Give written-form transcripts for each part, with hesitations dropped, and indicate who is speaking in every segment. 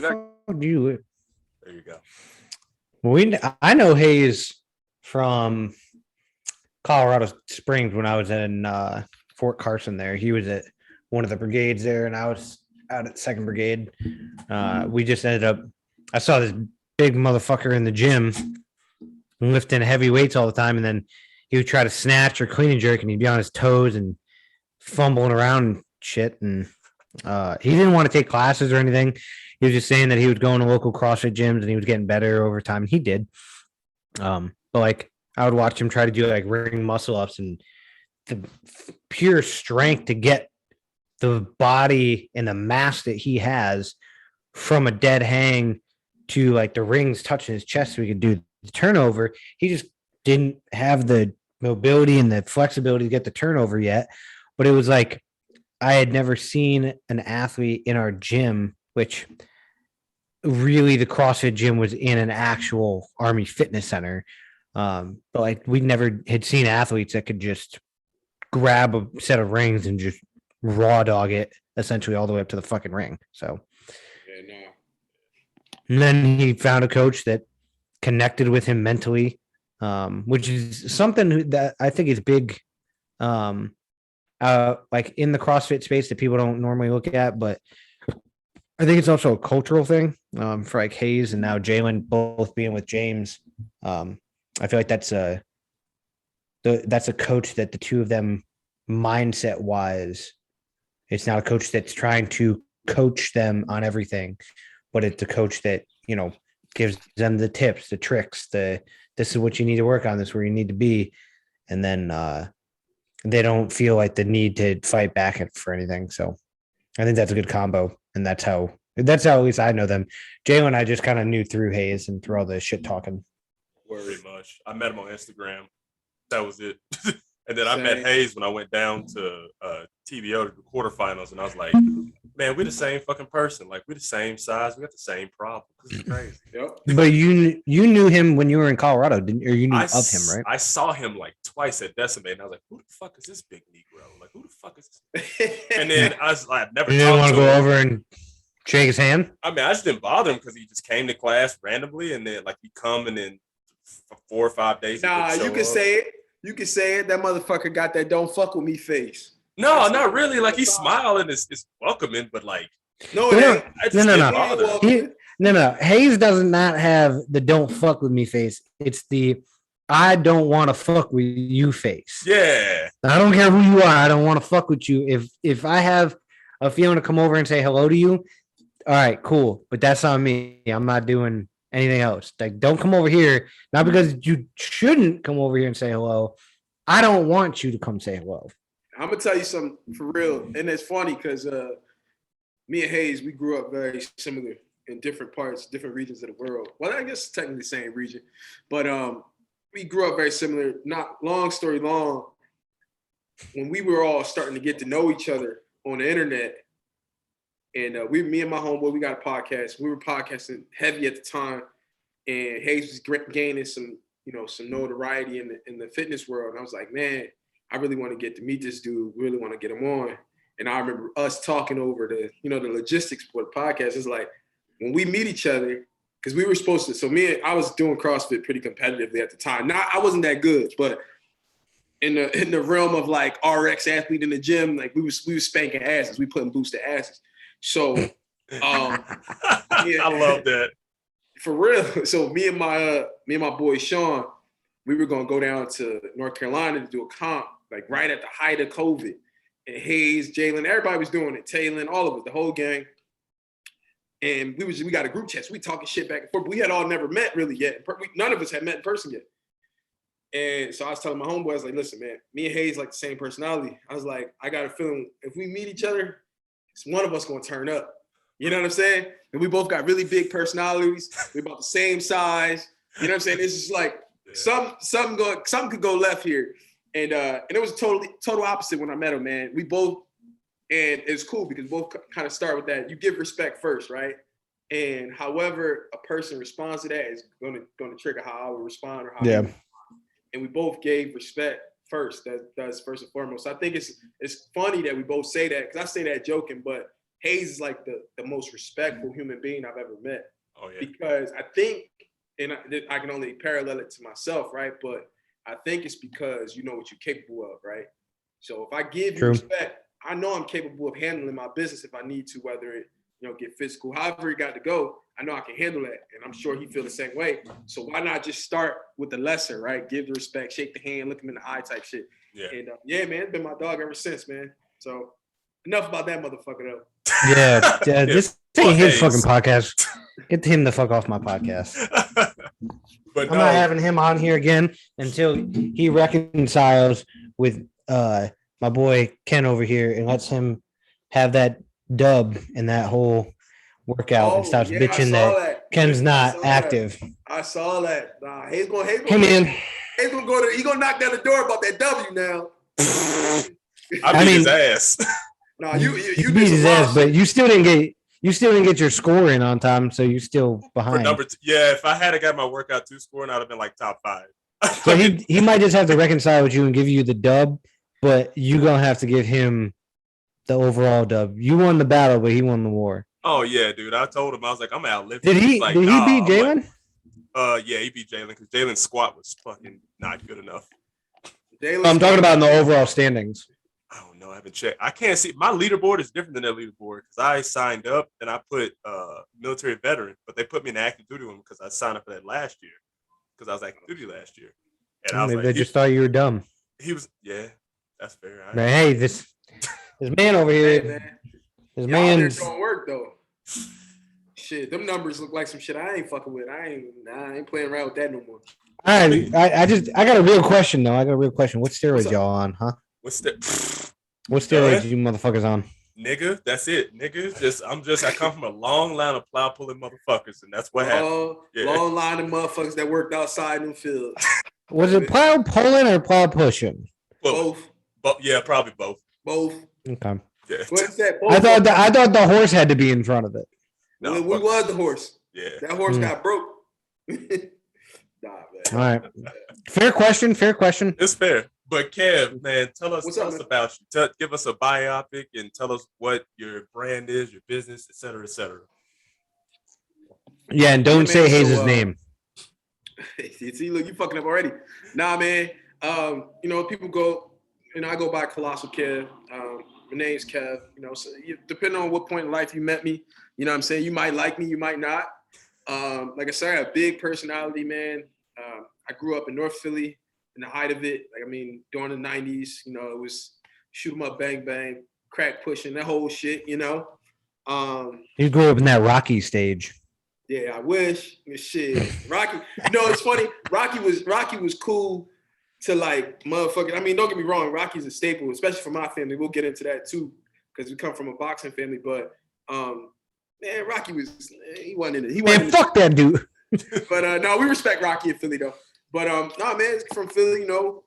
Speaker 1: fuck do you live?
Speaker 2: There you go.
Speaker 1: I know Hayes from Colorado Springs when I was in Fort Carson there. He was at one of the brigades there, and I was out at 2nd Brigade. We just ended up, I saw this big motherfucker in the gym lifting heavy weights all the time, and then he would try to snatch or clean and jerk, and he'd be on his toes and fumbling around and shit. And he didn't want to take classes or anything. He was just saying that he was going to local CrossFit gyms and he was getting better over time, and he did. But like I would watch him try to do like ring muscle ups, and the pure strength to get the body and the mass that he has from a dead hang to like the rings touching his chest so he could do the turnover. He just didn't have the mobility and the flexibility to get the turnover yet. But it was like I had never seen an athlete in our gym, which really the CrossFit gym was in an actual Army fitness center. But like we never had seen athletes that could just grab a set of rings and just raw dog it essentially all the way up to the fucking ring. So and then he found a coach that connected with him mentally, which is something that I think is big like in the CrossFit space that people don't normally look at, but I think it's also a cultural thing for like Hayes and now Jalen both being with James. I feel like that's a coach that the two of them mindset wise, it's not a coach that's trying to coach them on everything, but it's a coach that, you know, gives them the tips, the tricks, this is what you need to work on, this is where you need to be. And then they don't feel like the need to fight back for anything. So I think that's a good combo. And that's how at least I know them. Jalen, I just kind of knew through Hayes and through all the shit talking.
Speaker 2: Very much. I met him on Instagram. That was it. And then I met Hayes when I went down to TVO to the quarterfinals, and I was like, man, we're the same fucking person. Like, we're the same size. We got the same problem. This is crazy. Yep.
Speaker 1: But you knew him when you were in Colorado, didn't you? Or you knew of him, right?
Speaker 2: I saw him like twice at Decimate, and I was like, who the fuck is this big Negro? Like, who the fuck is this? And then I was like, never
Speaker 1: you didn't want to go over and shake his hand?
Speaker 2: I mean, I just didn't bother him because he just came to class randomly, and then like he'd come, and then for 4 or 5 days.
Speaker 3: Nah, you can say it. You can say it. That motherfucker got that "don't fuck with me" face.
Speaker 2: No, not really. Like he's smiling, it's welcoming, but like
Speaker 1: no. Hayes does not have the "don't fuck with me" face. It's the "I don't want to fuck with you" face.
Speaker 2: Yeah.
Speaker 1: I don't care who you are. I don't want to fuck with you. If I have a feeling to come over and say hello to you, all right, cool. But that's on me. I'm not doing anything else. Like, don't come over here. Not because you shouldn't come over here and say hello. I don't want you to come say hello.
Speaker 3: I'm gonna tell you something for real, and it's funny because me and Hayes, we grew up very similar in different parts, different regions of the world. Well, I guess technically the same region, but we grew up very similar. Not long story long, when we were all starting to get to know each other on the internet, and me and my homeboy, we got a podcast. We were podcasting heavy at the time, and Hayes was gaining some notoriety in the fitness world. And I was like, man, I really want to get to meet this dude. Really want to get him on. And I remember us talking over the logistics for the podcast. It's like when we meet each other, because we were supposed to. So I was doing CrossFit pretty competitively at the time. I wasn't that good, but in the realm of like RX athlete in the gym, like we was spanking asses. We putting boosted asses. So
Speaker 2: I love that.
Speaker 3: For real. So me and my boy Sean, we were gonna go down to North Carolina to do a comp, like right at the height of COVID. And Hayes, Jalen, everybody was doing it. Taylor, all of us, the whole gang. And we got a group chat. So we talking shit back and forth. But we had all never met really yet. None of us had met in person yet. And so I was telling my homeboy, I was like, listen, man, me and Hayes like the same personality. I was like, I got a feeling if we meet each other, it's one of us gonna turn up. You know what I'm saying? And we both got really big personalities. We're about the same size. You know what I'm saying? It's just like something could go left here. And it was total opposite when I met him, man. We both, and it's cool because both kind of start with that. You give respect first, right? And however a person responds to that is going to trigger how I would respond or how. Yeah. And we both gave respect first. That's first and foremost. So I think it's funny that we both say that because I say that joking, but Hayes is like the most respectful human being I've ever met.
Speaker 2: Oh yeah.
Speaker 3: Because I think, and I can only parallel it to myself, right? But I think it's because you know what you're capable of, right? So if I give you respect, I know I'm capable of handling my business if I need to, whether it, you know, get physical, however it got to go, I know I can handle that. And I'm sure he feel the same way. So why not just start with the lesser, right? Give the respect, shake the hand, look him in the eye type shit.
Speaker 2: Yeah.
Speaker 3: And yeah, man, it's been my dog ever since, man. So enough about that motherfucker though.
Speaker 1: Yeah, this ain't his
Speaker 2: Hayes.
Speaker 1: fucking podcast. Get him the fuck off my podcast.
Speaker 2: But
Speaker 1: I'm not having him on here again until he reconciles with my boy Ken over here and lets him have that dub in that whole workout and stops bitching that Ken's not active.
Speaker 3: I saw that. Nah, Hayes gonna
Speaker 1: Come in.
Speaker 3: Hayes gonna go to, he gonna knock down the door about that W now.
Speaker 2: I mean his ass.
Speaker 3: Nah, you
Speaker 1: beat his ass, but you still didn't get your score in on time, so you still behind.
Speaker 2: For number two, yeah, if I had got my workout 2 scoring, I'd have been like top 5.
Speaker 1: So he might just have to reconcile with you and give you the dub, but you gonna have to give him the overall dub. You won the battle, but he won the war.
Speaker 2: Oh yeah, dude. I told him I was like, I'm gonna outlive
Speaker 1: him. Did he beat Jalen?
Speaker 2: Yeah, he beat Jalen because Jalen's squat was fucking not good enough.
Speaker 1: I'm talking about in the overall standings.
Speaker 2: I don't know. I haven't checked. I can't see. My leaderboard is different than their leaderboard because I signed up and I put military veteran, but they put me in the active duty one because I signed up for that last year because I was active duty last year. And I was
Speaker 1: maybe
Speaker 2: like,
Speaker 1: they just thought you were dumb.
Speaker 2: He was, yeah, that's fair.
Speaker 1: Man, hey, this man over here,
Speaker 3: hey, man.
Speaker 1: This man's
Speaker 3: don't work though. Shit, them numbers look like some shit I ain't fucking with. I ain't playing around with that no more.
Speaker 1: All right, I got a real question though. What steroids y'all on, huh? What steroids you motherfuckers on?
Speaker 2: Nigga, that's it. Nigga, I come from a long line of plow pulling motherfuckers, and that's what happened.
Speaker 3: Yeah. Long line of motherfuckers that worked outside in the field.
Speaker 1: Was it plow pulling or plow pushing?
Speaker 3: Both.
Speaker 2: Yeah, probably both.
Speaker 3: Both.
Speaker 1: Okay.
Speaker 2: Yeah.
Speaker 3: What's that?
Speaker 1: I thought the horse had to be in front of it.
Speaker 2: No,
Speaker 3: we was the horse.
Speaker 2: Yeah.
Speaker 3: That horse got broke. Nah, man.
Speaker 1: All right. Fair question.
Speaker 2: It's fair. But Kev, man, tell us about you. Give us a biopic and tell us what your brand is, your business, et cetera, et cetera.
Speaker 1: Yeah, and don't say Hayes' name.
Speaker 3: See, look, you fucking up already. Nah, man. You know, people go, I go by Colossal Kev. My name's Kev. You know, so depending on what point in life you met me, you know what I'm saying? You might like me, you might not. Like I said, I have a big personality, man. I grew up in North Philly in the height of it. Like, I mean, during the 90s, you know, it was shoot 'em up, bang, bang, crack pushing, that whole shit, you know?
Speaker 1: You grew up in that Rocky stage.
Speaker 3: Yeah, I wish. Shit. Rocky, you know, it's funny. Rocky was cool to like motherfucking, I mean, don't get me wrong, Rocky's a staple, especially for my family. We'll get into that too, because we come from a boxing family, but man, Rocky he wasn't in it.
Speaker 1: Man, fuck that dude.
Speaker 3: But no, we respect Rocky in Philly though. But no, man, it's from Philly, you know.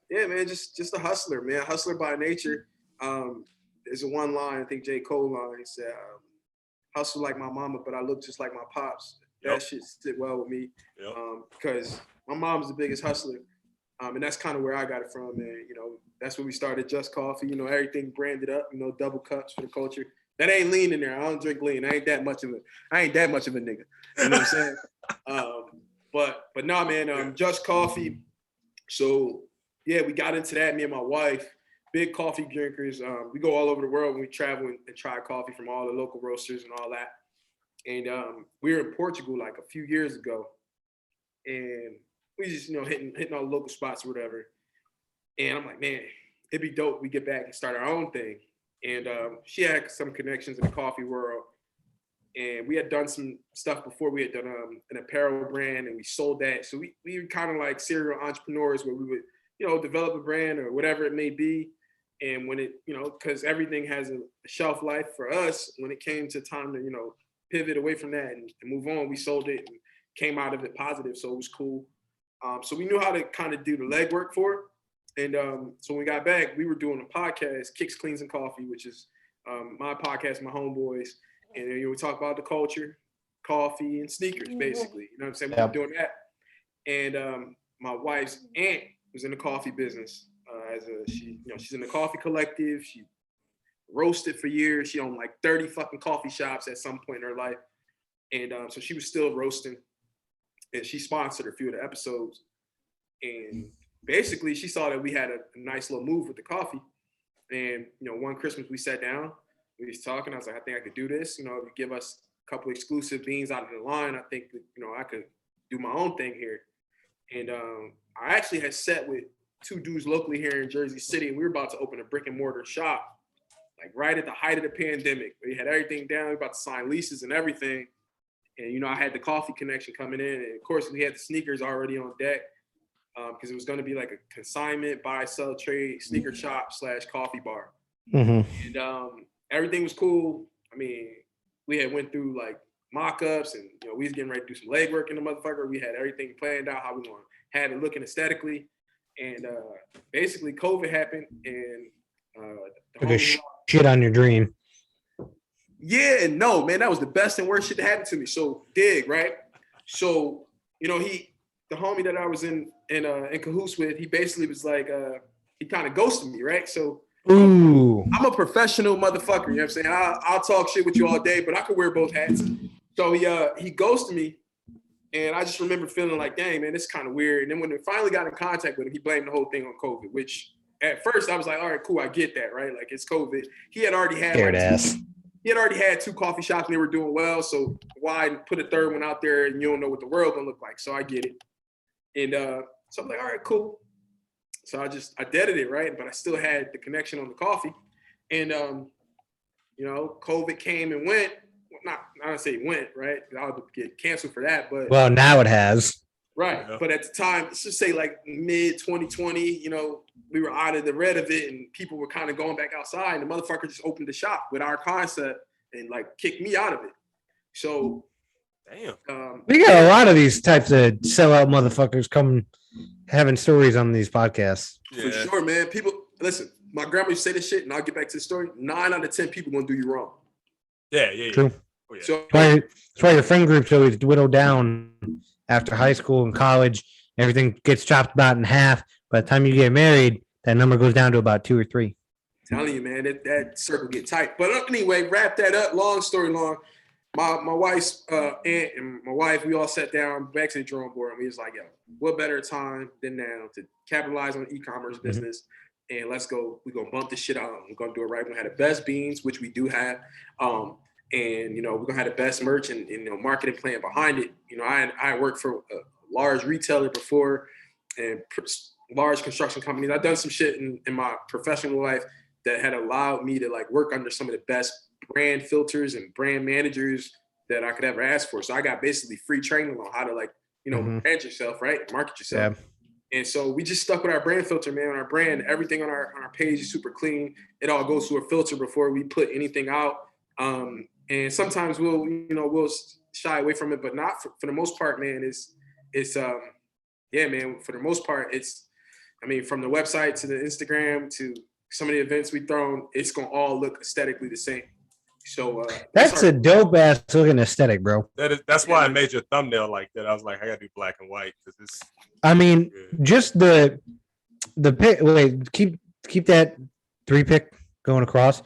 Speaker 3: Yeah, man, just a hustler, man. Hustler by nature. There's a one line, I think J. Cole line, he said, hustle like my mama, but I look just like my pops. That shit sit well with me. Because my mom's the biggest hustler. And that's kind of where I got it from, man. You know, that's when we started Just Coffee, you know, everything branded up, you know, double cups for the culture. That ain't lean in there. I don't drink lean. I ain't that much of a nigga. You know what I'm saying? But no, man, Just Coffee. So yeah, we got into that, me and my wife, big coffee drinkers. We go all over the world when we travel and try coffee from all the local roasters and all that. And we were in Portugal like a few years ago. And we just, you know, hitting all the local spots or whatever. And I'm like, man, it'd be dope we get back and start our own thing. And she had some connections in the coffee world. And we had done some stuff before. We had done an apparel brand and we sold that. So we were kind of like serial entrepreneurs where we would, you know, develop a brand or whatever it may be. And when it, you know, because everything has a shelf life for us, when it came to time to, you know, pivot away from that and move on, we sold it and came out of it positive. So it was cool. So we knew how to kind of do the legwork for it. And so when we got back, we were doing a podcast, Kicks, Cleans, and Coffee, which is my podcast, my homeboys. And you know, we talk about the culture, coffee, and sneakers, basically. You know what I'm saying? We were doing that. And my wife's aunt was in the coffee business. She's in the coffee collective. She roasted for years. She owned like 30 fucking coffee shops at some point in her life. And so she was still roasting. And she sponsored a few of the episodes. And basically, she saw that we had a nice little move with the coffee. And, one Christmas we sat down, we was talking. I was like, I think I could do this. If you give us a couple exclusive beans out of the line, I think, I could do my own thing here. And I actually had sat with two dudes locally here in Jersey City, and we were about to open a brick and mortar shop, like right at the height of the pandemic. We had everything down, we were about to sign leases and everything. And, I had the coffee connection coming in. And of course, we had the sneakers already on deck because it was going to be like a consignment, buy, sell, trade, sneaker shop / coffee bar.
Speaker 1: Mm-hmm.
Speaker 3: And everything was cool. I mean, we had went through like mock-ups and, we was getting ready to do some legwork in the motherfucker. We had everything planned out how we had it looking aesthetically. And basically COVID happened and
Speaker 1: took a shit on your dream.
Speaker 3: Yeah and no, man, that was the best and worst shit that happened to me. So dig, right? So, the homie that I was in cahoots with, he basically was like, he kind of ghosted me, right? So
Speaker 1: ooh,
Speaker 3: I'm a professional motherfucker, you know what I'm saying? I'll talk shit with you all day, but I could wear both hats. So he ghosted me. And I just remember feeling like, dang, man, this is kind of weird. And then when we finally got in contact with him, he blamed the whole thing on COVID, which at first I was like, all right, cool, I get that, right? Like, it's COVID. He had already had two coffee shops and they were doing well. So why put a third one out there and you don't know what the world gonna look like? So I get it. And so I'm like, all right, cool. So I deaded it, right? But I still had the connection on the coffee. And, COVID came and went. Not to say it went, right? I'll get canceled for that, but
Speaker 1: well, now it has.
Speaker 3: Right.
Speaker 2: Yeah.
Speaker 3: But at the time, let's just say like mid 2020, we were out of the red of it and people were kind of going back outside and the motherfucker just opened the shop with our concept and like kicked me out of it. So
Speaker 2: damn.
Speaker 1: We got a lot of these types of sellout motherfuckers coming having stories on these podcasts.
Speaker 3: For sure, man. People listen, my grandma used to say this shit and I'll get back to the story. 9 out of 10 people gonna do you wrong.
Speaker 2: Yeah.
Speaker 1: True.
Speaker 2: Oh, yeah.
Speaker 3: So
Speaker 1: That's why your friend group's always whittled down after high school and college. Everything gets chopped about in half. By the time you get married, that number goes down to about 2 or 3.
Speaker 3: Telling you, man, that circle get tight. But anyway, wrap that up. Long story long. My wife's aunt and my wife, we all sat down back to the drawing board and we was like, yo, what better time than now to capitalize on e-commerce business and let's go. We're gonna bump this shit out. We're gonna do it right. We're gonna have the best beans, which we do have. And we're gonna have the best merch and marketing plan behind it. I worked for a large retailer before and large construction companies. I've done some shit in my professional life that had allowed me to like work under some of the best brand filters and brand managers that I could ever ask for. So I got basically free training on how to like, brand yourself, right? Market yourself. Yeah. And so we just stuck with our brand filter, man. Our brand, everything on our page is super clean. It all goes through a filter before we put anything out. And sometimes we'll shy away from it, but not for the most part, man. Man, for the most part, from the website to the Instagram to some of the events we thrown, it's gonna all look aesthetically the same. So
Speaker 1: that's a dope ass looking aesthetic, bro.
Speaker 2: That's why I made your thumbnail like that. I was like, I gotta do black and white because it's.
Speaker 1: I mean, just the pick. Wait, keep that 3 pick going across.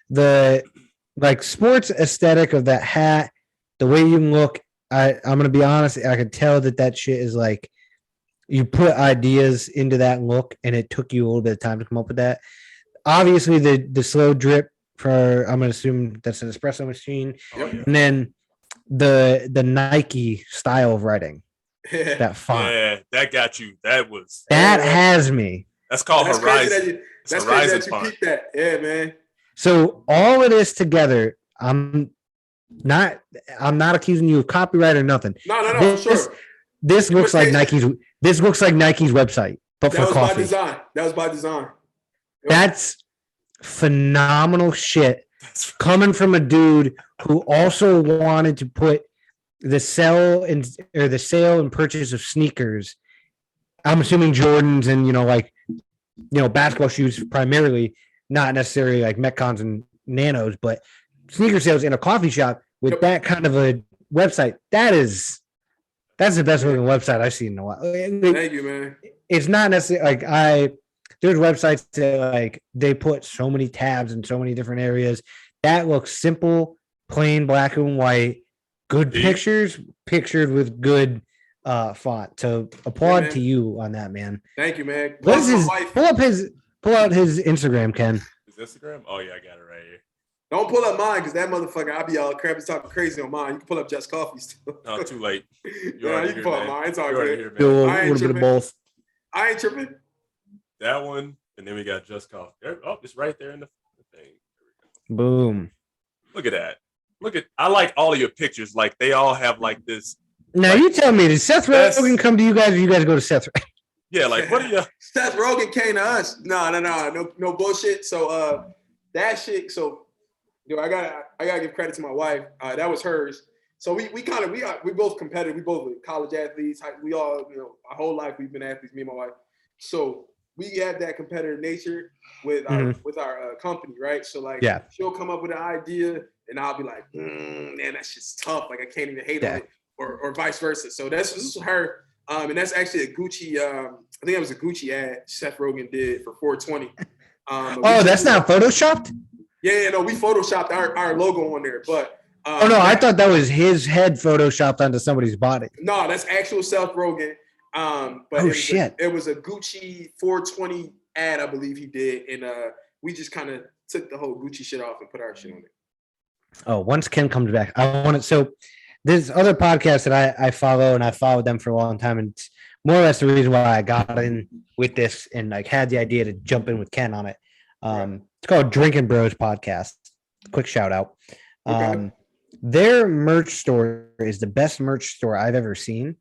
Speaker 1: The like sports aesthetic of that hat, the way you look. I'm gonna be honest. I could tell that shit is like you put ideas into that look, and it took you a little bit of time to come up with that. Obviously, the slow drip for I'm gonna assume that's an espresso machine, and then the Nike style of writing, that font.
Speaker 2: Yeah, that got you. That
Speaker 1: has me.
Speaker 2: That's called Horizon.
Speaker 3: That's crazy that you keep that. Yeah, man. So
Speaker 1: all of this together, I'm not accusing you of copyright or nothing.
Speaker 3: No, for sure.
Speaker 1: This looks like Nike's. This looks like Nike's website, but for coffee.
Speaker 3: That was by design.
Speaker 1: That's phenomenal shit coming from a dude who also wanted to put the sale and purchase of sneakers. I'm assuming Jordans and basketball shoes primarily, not necessarily like Metcons and Nanos, but sneaker sales in a coffee shop with that kind of a website. That's the best looking website I've seen in a while.
Speaker 3: Thank you, man.
Speaker 1: It's not necessarily like there's websites that like they put so many tabs in so many different areas. That looks simple, plain black and white, good pictures, pictured with good font. So applaud to you on that, man.
Speaker 3: Thank you, man.
Speaker 1: What is his? Pull out his Instagram, Ken.
Speaker 2: His Instagram? Oh yeah, I got it right here.
Speaker 3: Don't pull up mine because that motherfucker, I'll be all crappy talking crazy on mine. You can pull up JustKoffee's.
Speaker 2: No, too late.
Speaker 3: Yeah, you can pull up mine. It's all good.
Speaker 1: Do a little bit of both.
Speaker 3: I ain't tripping.
Speaker 2: That one, and then we got JustKoffee. Oh, it's right there in the thing.
Speaker 1: Boom.
Speaker 2: Look at that. I like all of your pictures. Like they all have like this.
Speaker 1: Now
Speaker 2: like,
Speaker 1: you tell me, did Seth Rogen come to you guys, or you guys go to Seth?
Speaker 2: Yeah, like what are you?
Speaker 3: Seth Rogen came to us. No bullshit. So that shit. So I gotta give credit to my wife. That was hers. So we both competitive. We both college athletes. We all, our whole life we've been athletes. Me and my wife. So we have that competitive nature with our company, right? So like, she'll come up with an idea, and I'll be like, man, that shit's tough. Like I can't even hate on it, or vice versa. So this is her, and that's actually a Gucci. I think it was a Gucci ad Seth Rogen did for 420.
Speaker 1: That's not photoshopped.
Speaker 3: Yeah, no, we photoshopped our logo on there, but.
Speaker 1: I thought that was his head photoshopped onto somebody's body.
Speaker 3: No, that's actual Seth Rogen. But it was a Gucci 420 ad, I believe he did, and we just kind of took the whole Gucci shit off and put our shit on it.
Speaker 1: Oh, once Ken comes back, I want it. So there's other podcasts that I follow, and I followed them for a long time, and it's more or less the reason why I got in with this and like had the idea to jump in with Ken on it. It's called Drinking Bros Podcast. Quick shout out.
Speaker 3: Okay.
Speaker 1: Their merch store is the best merch store I've ever seen.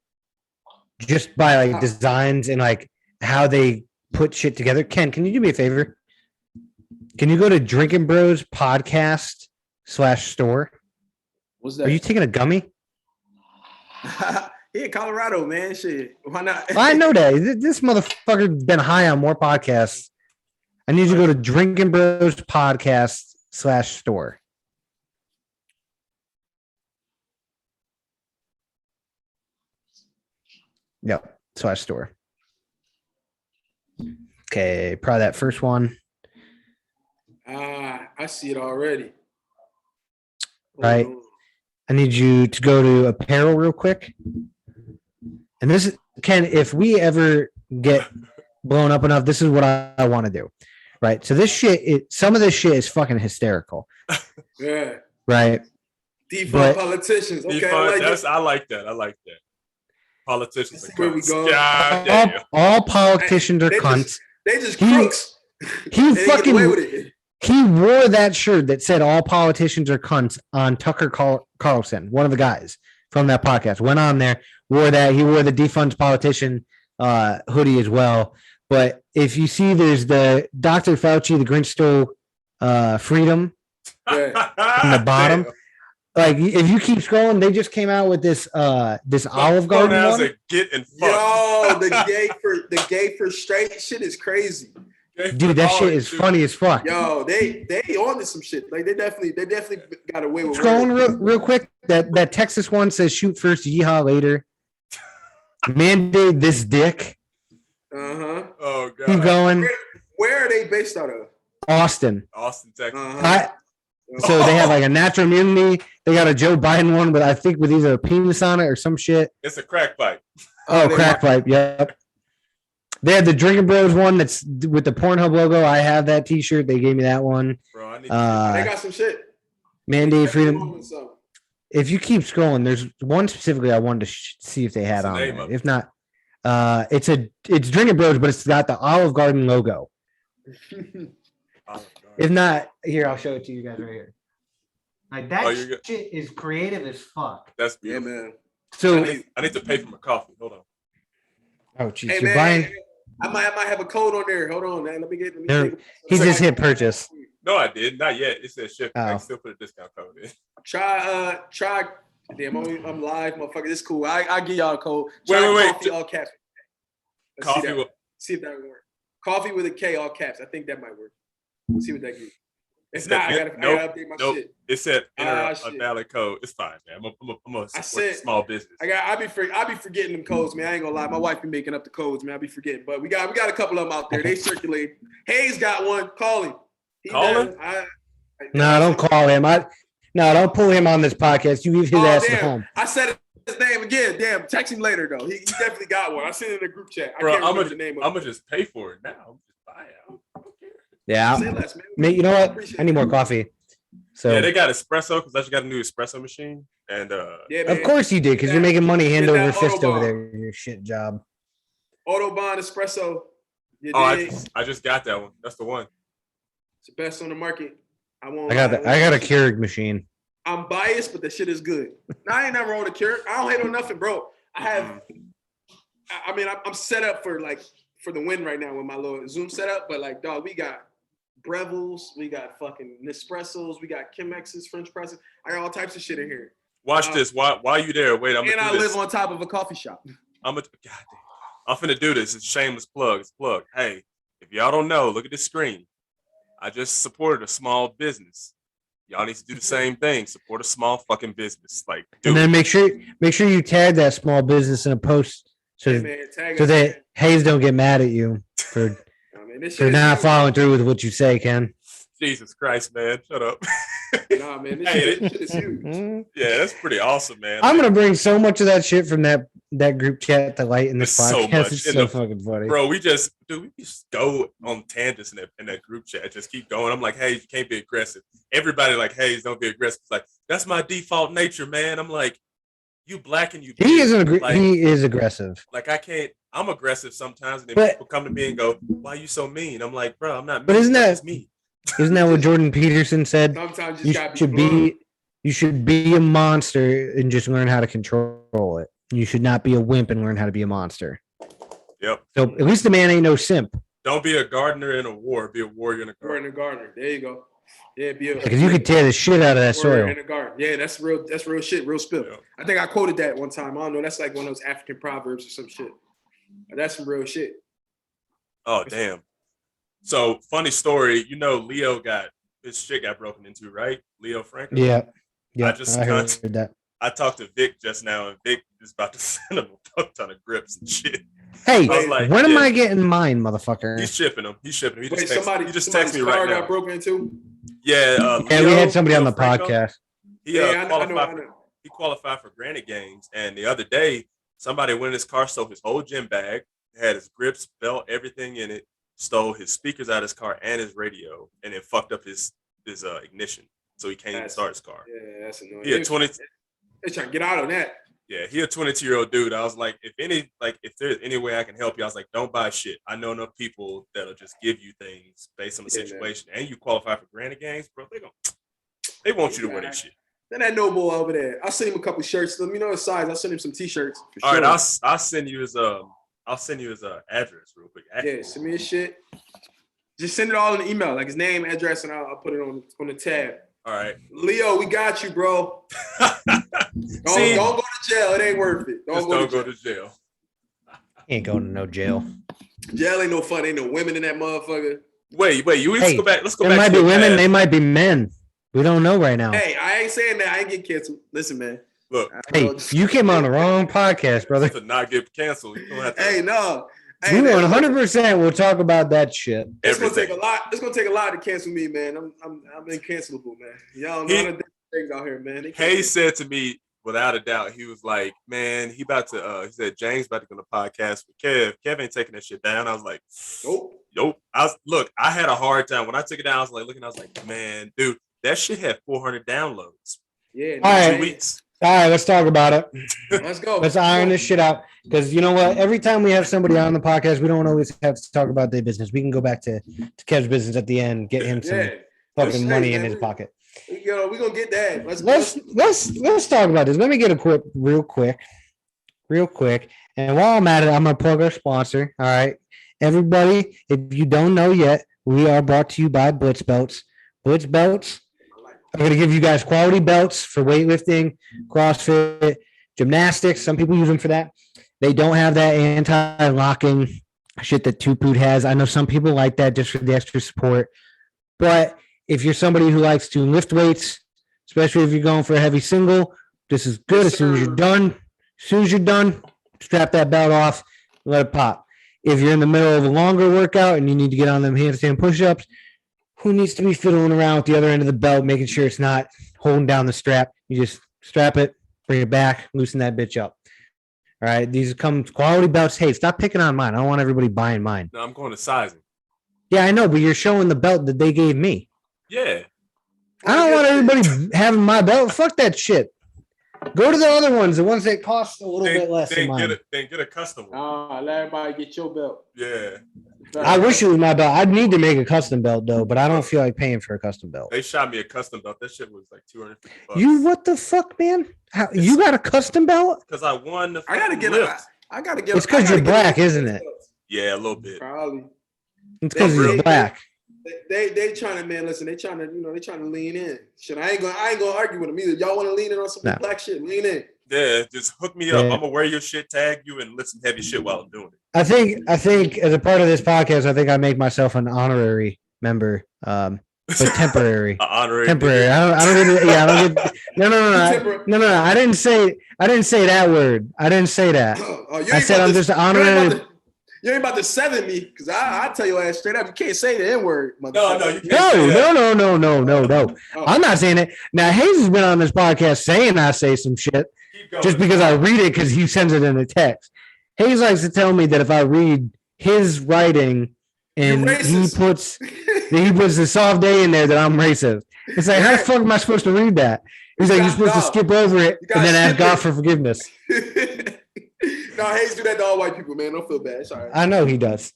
Speaker 1: Just by like designs and like how they put shit together. Ken, can you do me a favor? Can you go to Drinking Bros Podcast /store?
Speaker 3: What's that?
Speaker 1: Are you taking a gummy?
Speaker 3: Yeah, Colorado, man. Shit. Why not?
Speaker 1: I know that. This motherfucker been high on more podcasts. I need you to go to Drinking Bros Podcast /store. Yep, /store. Okay, probably that first one.
Speaker 3: I see it already.
Speaker 1: Right. I need you to go to apparel real quick. And this is, Ken, if we ever get blown up enough, this is what I want to do. Right. So this shit, some of this shit is fucking hysterical.
Speaker 3: Yeah.
Speaker 1: Right.
Speaker 3: Defund politicians. Okay.
Speaker 2: I like that. Politicians are
Speaker 3: where we go.
Speaker 1: All politicians are cunts.
Speaker 3: They just crooks.
Speaker 1: He wore that shirt that said all politicians are cunts on Tucker Carlson, one of the guys from that podcast. Went on there, wore that. He wore the defund politician hoodie as well. But if you see, there's the Dr. Fauci, the Grinch stole freedom on the bottom.
Speaker 2: Damn.
Speaker 1: Like if you keep scrolling, they just came out with this Olive Garden one.
Speaker 3: Yo, the gay for straight shit is crazy.
Speaker 1: Dude, that shit is funny as fuck.
Speaker 3: Yo, they on to some shit. Like they definitely got away with.
Speaker 1: Scrolling real quick. That Texas one says shoot first, yeehaw later. Mandate this dick.
Speaker 2: Oh god.
Speaker 1: Keep going.
Speaker 3: Where are they based out of?
Speaker 1: Austin,
Speaker 2: Texas.
Speaker 1: So they have like a natural immunity. They got a Joe Biden one, but I think with either a penis on it or some shit.
Speaker 2: It's a crack pipe.
Speaker 1: Oh, crack pipe. Yep. They had the Drinking Bros one that's with the Pornhub logo. I have that T-shirt. They gave me that one.
Speaker 2: Bro, I need
Speaker 3: they got some shit.
Speaker 1: Mandate freedom. If you keep scrolling, there's one specifically I wanted to see if they had on there. If not, it's Drinking Bros, but it's got the Olive Garden logo. If not, here, I'll show it to you guys right here. Like that shit is creative as fuck.
Speaker 2: That's beautiful.
Speaker 3: Yeah, man.
Speaker 2: So I need to pay for my coffee. Hold on.
Speaker 1: Oh, geez.
Speaker 3: Hey,
Speaker 1: You're
Speaker 3: man,
Speaker 1: buying.
Speaker 3: I might have a code on there. Hold on, man. Let me get.
Speaker 1: He just hit purchase.
Speaker 2: No, I did not yet. It says shipping. I
Speaker 1: Oh.
Speaker 2: can still put a discount code in.
Speaker 3: Try. Damn, I'm live, motherfucker. This is cool. I give y'all a code.
Speaker 2: Wait.
Speaker 3: Coffee, all caps.
Speaker 2: Coffee.
Speaker 3: See if that can work. Coffee with a K, all caps. I think that might work. Let's see what that gives. It's not. I gotta update my shit.
Speaker 2: It said enter a
Speaker 3: shit.
Speaker 2: valid code. It's fine, man. I'm a small business.
Speaker 3: I be forgetting them codes, man. I ain't gonna lie. My wife be making up the codes, man. I be forgetting. But we got a couple of them out there. They circulate. Hayes got one. Call him.
Speaker 1: No, don't call him. Don't pull him on this podcast. You leave his ass at home.
Speaker 3: I said his name again. Damn, text him later though. He definitely got one. I sent it in a group chat.
Speaker 2: Bro, I'm gonna just pay for it now. I'm just buy it. I don't care.
Speaker 1: Yeah, mate. You know what? I need more coffee. So
Speaker 2: yeah, they got espresso because I just got a new espresso machine. And
Speaker 1: of course you did, because you're making money hand over fist over there in your shit job.
Speaker 3: Autobahn espresso.
Speaker 2: I just got that one. That's the one.
Speaker 3: It's the best on the market. I
Speaker 1: got a Keurig machine.
Speaker 3: I'm biased, but the shit is good. I ain't never owned a Keurig. I don't hate on nothing, bro. I'm set up for the win right now with my little Zoom setup. But like, dog, we got Breville's, we got fucking Nespressos, we got Chemex's, French presses. I got all types of shit in here.
Speaker 2: Watch this. While you there, wait.
Speaker 3: I live on top of a coffee shop.
Speaker 2: I'm finna do this. It's a shameless plug. It's plug. Hey, if y'all don't know, look at this screen. I just supported a small business. Y'all need to do the same thing. Support a small fucking business.
Speaker 1: And then make sure you tag that small business in a post so that Hayes don't get mad at you for not following through with what you say, Ken.
Speaker 2: Jesus Christ, man. Shut up.
Speaker 3: Nah, man. This shit is huge.
Speaker 2: Yeah, that's pretty awesome, man.
Speaker 1: I'm going to bring so much of that shit from that group chat to light in this podcast.
Speaker 2: So much.
Speaker 1: It's so fucking funny.
Speaker 2: Bro, we just go on tangents in that group chat. Just keep going. I'm like, hey, you can't be aggressive. Everybody like, hey, don't be aggressive. It's like, that's my default nature, man. I'm like, you black and you big.
Speaker 1: He is aggressive.
Speaker 2: Like, I'm aggressive sometimes, and then people come to me and go, why are you so mean? I'm like, bro, I'm not mean.
Speaker 1: But isn't that
Speaker 2: me?
Speaker 1: Isn't that what Jordan Peterson said?
Speaker 3: Sometimes
Speaker 1: you should be a monster and just learn how to control it. You should not be a wimp and learn how to be a monster.
Speaker 2: Yep.
Speaker 1: So at least the man ain't no simp.
Speaker 2: Don't be a gardener in a war. Be a warrior in a garden.
Speaker 3: Warrior in a gardener. There you go. Yeah,
Speaker 1: because you could tear the shit out of that soil.
Speaker 3: In a garden. Yeah, that's real shit, real spill. Yeah. I think I quoted that one time. I don't know. That's like one of those African proverbs or some shit. But that's some real shit.
Speaker 2: Oh, damn. So, funny story. You know, his shit got broken into, right? Leo Franklin.
Speaker 1: Yeah.
Speaker 2: I heard that. I talked to Vic just now, and Vic is about to send him a fuck ton of grips and shit.
Speaker 1: Hey, when am I getting mine, motherfucker?
Speaker 2: He's shipping them. He just
Speaker 3: texted
Speaker 2: me right now.
Speaker 3: Got broken into?
Speaker 2: Yeah.
Speaker 1: We had somebody on the podcast.
Speaker 2: He qualified for Granite Games, and the other day, somebody went in his car, stole his whole gym bag, had his grips, belt, everything in it, stole his speakers out of his car and his radio, and then fucked up his ignition, so he can't even start his car.
Speaker 3: Yeah, that's annoying.
Speaker 2: He had 20.
Speaker 3: They're trying to get out on that.
Speaker 2: Yeah, he a 22-year-old dude. I was like, if there's any way I can help you, I was like, don't buy shit. I know enough people that'll just give you things based on the situation, and you qualify for Granite Games, bro. They want you to wear that shit.
Speaker 3: Then that no boy over there. I'll send him a couple shirts. Let me know his size. I'll send him some t-shirts.
Speaker 2: All right, I'll send you his address real quick.
Speaker 3: Yeah, send me his shit. Just send it all in the email, like his name, address, and I'll put it on the tab.
Speaker 2: All right,
Speaker 3: Leo, we got you, bro. Don't go to jail. It ain't worth it. Don't go to jail.
Speaker 1: Ain't going to no jail.
Speaker 3: Jail ain't no fun. Ain't no women in that motherfucker.
Speaker 2: Wait. Let's go back.
Speaker 1: They might be women. They might be men. We don't know right now.
Speaker 3: Hey, I ain't saying that. I ain't get canceled. Listen, man.
Speaker 2: Look.
Speaker 1: Hey, you came on the wrong podcast, brother.
Speaker 2: To not get canceled. You don't have to.
Speaker 3: Hey, no.
Speaker 1: We 100% will talk about that shit.
Speaker 3: It's gonna take a lot. It's gonna take a lot to cancel me, man. I'm incancelable, man. Y'all know the things out here, man.
Speaker 2: Hayes said to me, without a doubt, he was like, "Man, he said James about to go on a podcast with Kev. Kev ain't taking that shit down." I was like, "Nope." I had a hard time when I took it down. I was like, "Man, dude, that shit had 400 downloads."
Speaker 3: Yeah,
Speaker 1: in
Speaker 2: 2 weeks.
Speaker 1: All right, let's talk about it.
Speaker 3: Let's go.
Speaker 1: Let's iron this shit out. Because you know what? Every time we have somebody on the podcast, we don't always have to talk about their business. We can go back to Kev's business at the end, get him some fucking money in his pocket.
Speaker 3: We're gonna get that.
Speaker 1: Let's talk about this. Let me get a quick, real quick. And while I'm at it, I'm gonna plug our sponsor. All right. Everybody, if you don't know yet, we are brought to you by BlitzBelts. BlitzBelts. I'm going to give you guys quality belts for weightlifting, CrossFit, gymnastics. Some people use them for that. They don't have that anti-locking shit that Two Poot has. I know some people like that just for the extra support. But if you're somebody who likes to lift weights, especially if you're going for a heavy single, this is good.
Speaker 3: Yes,
Speaker 1: As soon as
Speaker 3: sir.
Speaker 1: you're done, strap that belt off, let it pop. If you're in the middle of a longer workout and you need to get on them handstand push-ups, who needs to be fiddling around with the other end of the belt, making sure it's not holding down the strap? You just strap it, bring it back, loosen that bitch up. All right, these come quality belts. Hey, stop picking on mine. I don't want everybody buying mine.
Speaker 2: No, I'm going to sizing.
Speaker 1: Yeah, I know, but you're showing the belt that they gave me.
Speaker 2: Yeah.
Speaker 1: I don't want everybody having my belt. Fuck that shit. Go to the other ones, the ones that cost a little bit less than mine.
Speaker 2: Get a custom one.
Speaker 3: Let everybody get your belt.
Speaker 2: Yeah.
Speaker 1: I wish it was my belt. I'd need to make a custom belt though, but I don't feel like paying for a custom belt.
Speaker 2: They shot me a custom belt. That shit was like $250.
Speaker 1: You what the fuck, man? You got a custom belt?
Speaker 2: Because I won the
Speaker 3: I gotta get
Speaker 2: lift.
Speaker 3: I gotta get.
Speaker 1: It's because you're black, isn't it?
Speaker 2: Yeah, a little bit.
Speaker 3: Probably.
Speaker 1: It's because you're black.
Speaker 3: They trying to, man, listen, they trying to lean in. Shit, I ain't gonna argue with them either. Y'all want to lean in on some black shit, lean in.
Speaker 2: Yeah, just hook me up. I'm gonna wear your shit, tag you, and listen heavy shit while I'm doing it.
Speaker 1: I think as a part of this podcast, I think I make myself an honorary member, but temporary.
Speaker 2: Honorary.
Speaker 1: Temporary. I don't get. No. I didn't say that word. I didn't say that. I said I'm just honorary.
Speaker 3: You ain't about to seven me, because I tell your ass straight up, you can't say the N-word,
Speaker 2: No, you can't
Speaker 1: no. I'm not saying it. Now, Hayes has been on this podcast saying I say some shit just because I read it because he sends it in a text. Hayes likes to tell me that if I read his writing and he puts the soft day in there that I'm racist. It's like, how the fuck am I supposed to read that? He's like, you're supposed to skip over it and then ask God for forgiveness.
Speaker 3: No, Hayes do that to all white people, man. Don't feel bad. Sorry.
Speaker 1: I know he does.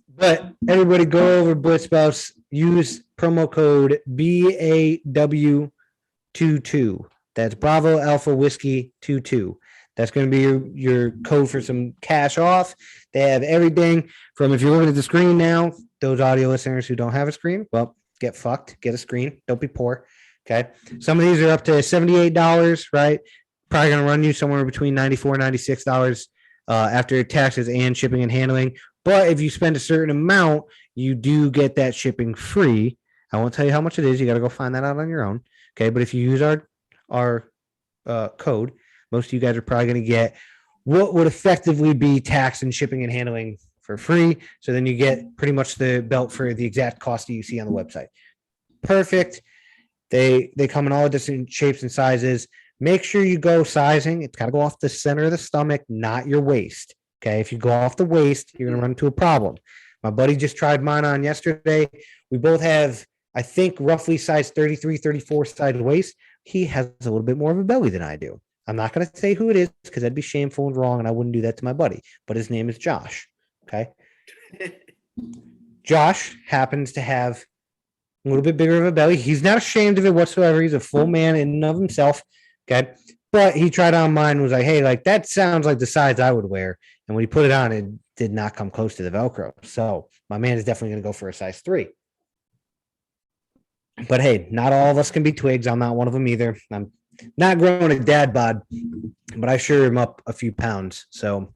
Speaker 1: But everybody go over BlitzBelts. Use promo code BAW22. That's Bravo Alpha Whiskey 22. That's going to be your code for some cash off. They have everything from, if you're looking at the screen now, those audio listeners who don't have a screen, well, get fucked. Get a screen. Don't be poor. Okay. Some of these are up to $78, right? Probably going to run you somewhere between $94 and $96 after taxes and shipping and handling. But if you spend a certain amount, you do get that shipping free. I won't tell you how much it is. You got to go find that out on your own. Okay. But if you use our code, most of you guys are probably going to get what would effectively be tax and shipping and handling for free. So then you get pretty much the belt for the exact cost that you see on the website. Perfect. They come in all different shapes and sizes. Make sure you go sizing. It's got to go off the center of the stomach, not your waist. Okay. If you go off the waist, you're going to run into a problem. My buddy just tried mine on yesterday. We both have, I think, roughly size 33, 34 size waist. He has a little bit more of a belly than I do. I'm not going to say who it is because that'd be shameful and wrong, and I wouldn't do that to my buddy. But his name is Josh. Okay. Josh happens to have a little bit bigger of a belly. He's not ashamed of it whatsoever. He's a full man in and of himself. Okay. But he tried on mine and was like, hey, like that sounds like the size I would wear. And when he put it on, it did not come close to the Velcro. So my man is definitely going to go for a size 3. But hey, not all of us can be twigs. I'm not one of them either. I'm not growing a dad bod, but I sure am up a few pounds. So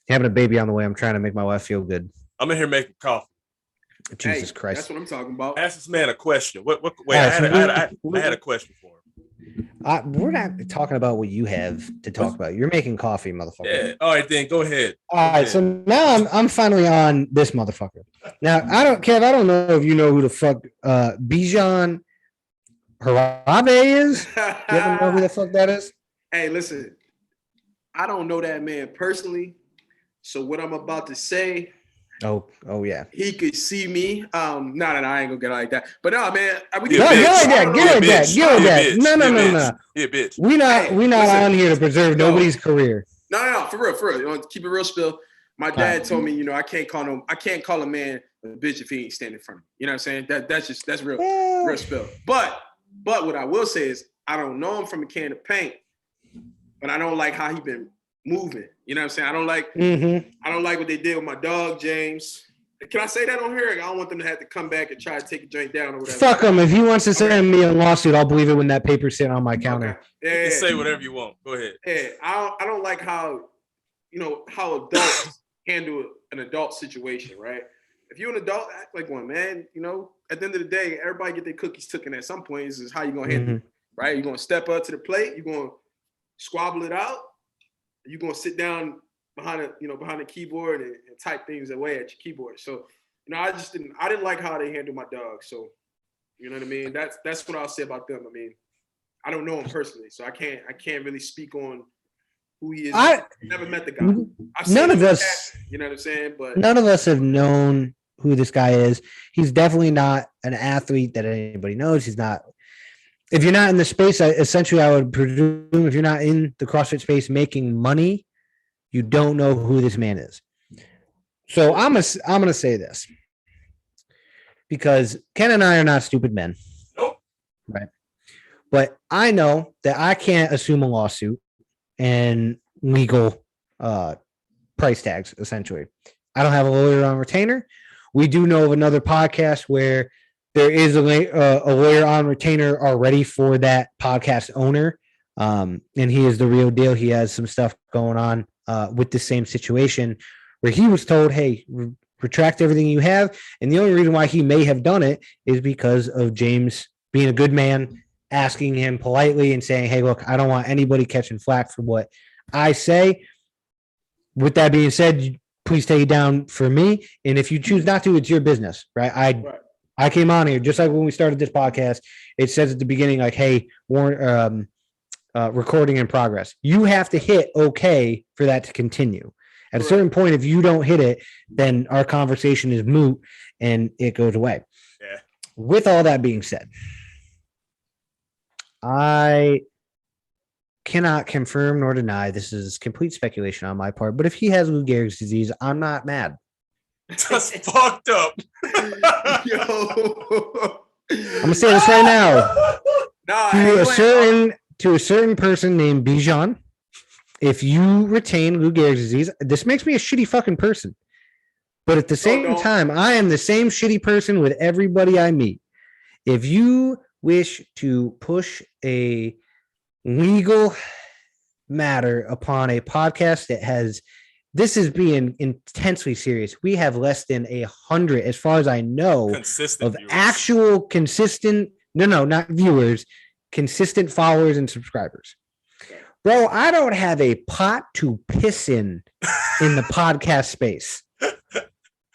Speaker 1: having a baby on the way, I'm trying to make my wife feel good.
Speaker 2: I'm in here making coffee.
Speaker 1: Jesus Christ.
Speaker 3: That's what I'm talking about.
Speaker 2: Ask this man a question. Wait, I had a question for him.
Speaker 1: We're not talking about what you have to talk about. You're making coffee, motherfucker.
Speaker 2: Yeah. All right, then go ahead.
Speaker 1: All right. So now I'm finally on this motherfucker. Now Kev, I don't know if you know who the fuck Bijan HeroBarbell is. You ever know who the fuck that is?
Speaker 3: Hey, listen, I don't know that man personally. So what I'm about to say.
Speaker 1: Oh yeah.
Speaker 3: He could see me. No, I ain't gonna get like that. But no, man.
Speaker 1: Get that. No.
Speaker 2: Yeah, bitch.
Speaker 1: We not on here to preserve nobody's career.
Speaker 3: No, for real. You know, keep it real spill. My dad told me, I can't call a man a bitch if he ain't standing in front of me. You know what I'm saying? That's real spill. But what I will say is I don't know him from a can of paint, but I don't like how he been moving. You know what I'm saying? I don't like what they did with my dog, James. Can I say that on here? I don't want them to have to come back and try to take a joint down or whatever.
Speaker 1: Fuck him. If he wants to send me a lawsuit, I'll believe it when that paper's sitting on my counter.
Speaker 3: Okay. Yeah.
Speaker 2: You can say whatever you want. Go ahead.
Speaker 3: Yeah. I don't like how, how adults handle an adult situation, right? if you're an adult, act like one, man. You know, at the end of the day, everybody get their cookies taken at some point. This is how you're gonna handle it, right? You're gonna step up to the plate, you're gonna squabble it out, you're gonna sit down behind the keyboard and type things away at your keyboard. So, you know, I didn't like how they handle my dog. So, you know what I mean? That's what I'll say about them. I mean, I don't know him personally, so I can't really speak on who he is. I never met the guy.
Speaker 1: None of us,
Speaker 3: you know what I'm saying? But
Speaker 1: none of us have known who this guy is. He's definitely not an athlete that anybody knows. He's not. If you're not in the space, essentially, I would presume if you're not in the CrossFit space making money, you don't know who this man is. So I'm gonna say this because Ken and I are not stupid men, right? But I know that I can't assume a lawsuit and legal price tags, essentially. I don't have a lawyer on retainer. We do know of another podcast where there is a lawyer on retainer already for that podcast owner. And he is the real deal. He has some stuff going on with the same situation where he was told, hey, retract everything you have. And the only reason why he may have done it is because of James being a good man, asking him politely and saying, hey, look, I don't want anybody catching flack for what I say. With that being said, please take it down for me. And if you choose not to, it's your business, right? I came on here just like when we started this podcast. It says at the beginning, like, hey, recording in progress. You have to hit okay for that to continue. At a certain point, if you don't hit it, then our conversation is moot and it goes away.
Speaker 2: Yeah.
Speaker 1: With all that being said, I cannot confirm nor deny, this is complete speculation on my part, but if he has Lou Gehrig's disease, I'm not mad.
Speaker 2: That's fucked up.
Speaker 3: Yo.
Speaker 1: I'm gonna say this right now. To a certain person named Bijan, if you retain Lou Gehrig's disease, this makes me a shitty fucking person. But at the same time, I am the same shitty person with everybody I meet. If you wish to push a legal matter upon a podcast that has, this is being intensely serious. We have less than 100, as far as I know,
Speaker 2: consistent
Speaker 1: of
Speaker 2: viewers.
Speaker 1: Actual consistent, no, not viewers, consistent followers and subscribers. Bro, I don't have a pot to piss in the podcast space.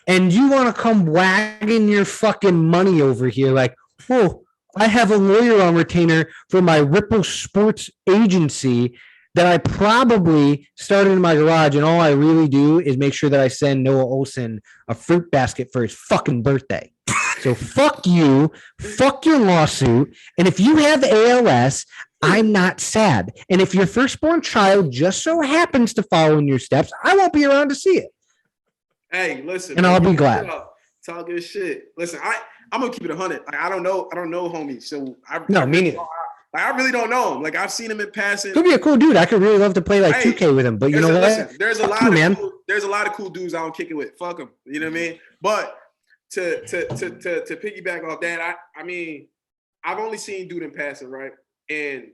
Speaker 1: And you want to come wagging your fucking money over here like, oh, I have a lawyer on retainer for my Ripple Sports agency that I probably started in my garage, and all I really do is make sure that I send Noah Olson a fruit basket for his fucking birthday. So fuck you, fuck your lawsuit, and if you have ALS, I'm not sad. And if your firstborn child just so happens to follow in your steps, I won't be around to see it.
Speaker 3: Hey, listen,
Speaker 1: and
Speaker 3: man,
Speaker 1: I'll be glad.
Speaker 3: Talking shit. Listen, I'm gonna keep it 100. Like, I don't know homies. So
Speaker 1: me neither.
Speaker 3: I really don't know him. Like, I've seen him in passing.
Speaker 1: Could be a cool dude. I could really love to play like 2K with him. But you know what?
Speaker 3: Listen, there's a lot of cool dudes I don't kick it with. Fuck them. You know what I mean? But to piggyback off that, I mean, I've only seen dude in passing, right? And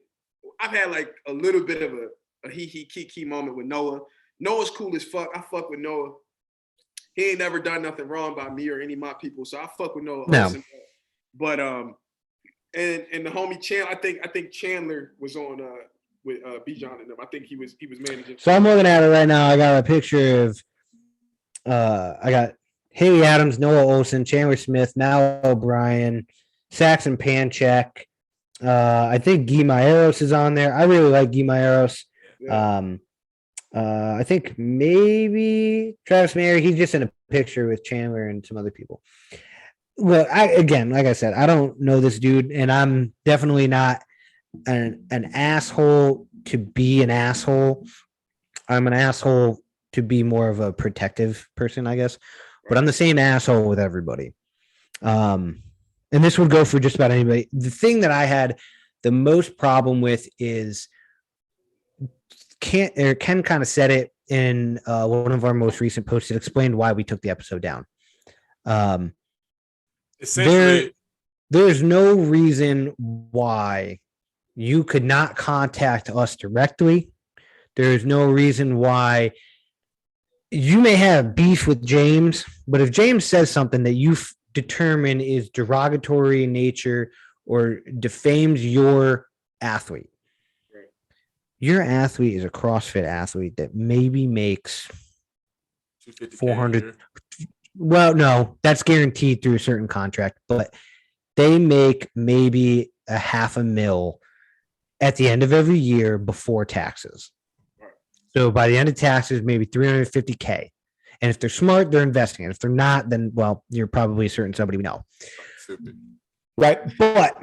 Speaker 3: I've had like a little bit of a he moment with Noah. Noah's cool as fuck. I fuck with Noah. He ain't never done nothing wrong by me or any of my people, so I fuck with Noah.
Speaker 1: No.
Speaker 3: But and the homie Chandler, I think Chandler was on with Bijan and them. I think he was managing.
Speaker 1: So I'm looking at it right now. I got a picture of I got Haley Adams, Noah Olson, Chandler Smith, Mal O'Brien, Saxon Panchek. I think Guy Maeros is on there. I really like Guy Maeros. Yeah. I think maybe Travis Mayer. He's just in a picture with Chandler and some other people. Well, like I said, I don't know this dude, and I'm definitely not an asshole to be an asshole. I'm an asshole to be more of a protective person, I guess. But I'm the same asshole with everybody. And this would go for just about anybody. The thing that I had the most problem with is Ken kind of said it in one of our most recent posts. It explained why we took the episode down.
Speaker 2: Essentially,
Speaker 1: there's no reason why you could not contact us directly. There's no reason why you may have beef with James, but if James says something that you determine is derogatory in nature or defames your athlete, your athlete is a CrossFit athlete that maybe makes 400. Well, no, that's guaranteed through a certain contract, but they make maybe $500,000 at the end of every year before taxes. So by the end of taxes, maybe $350K. And if they're smart, they're investing. And if they're not, then, well, you're probably a certain somebody we know. Right. But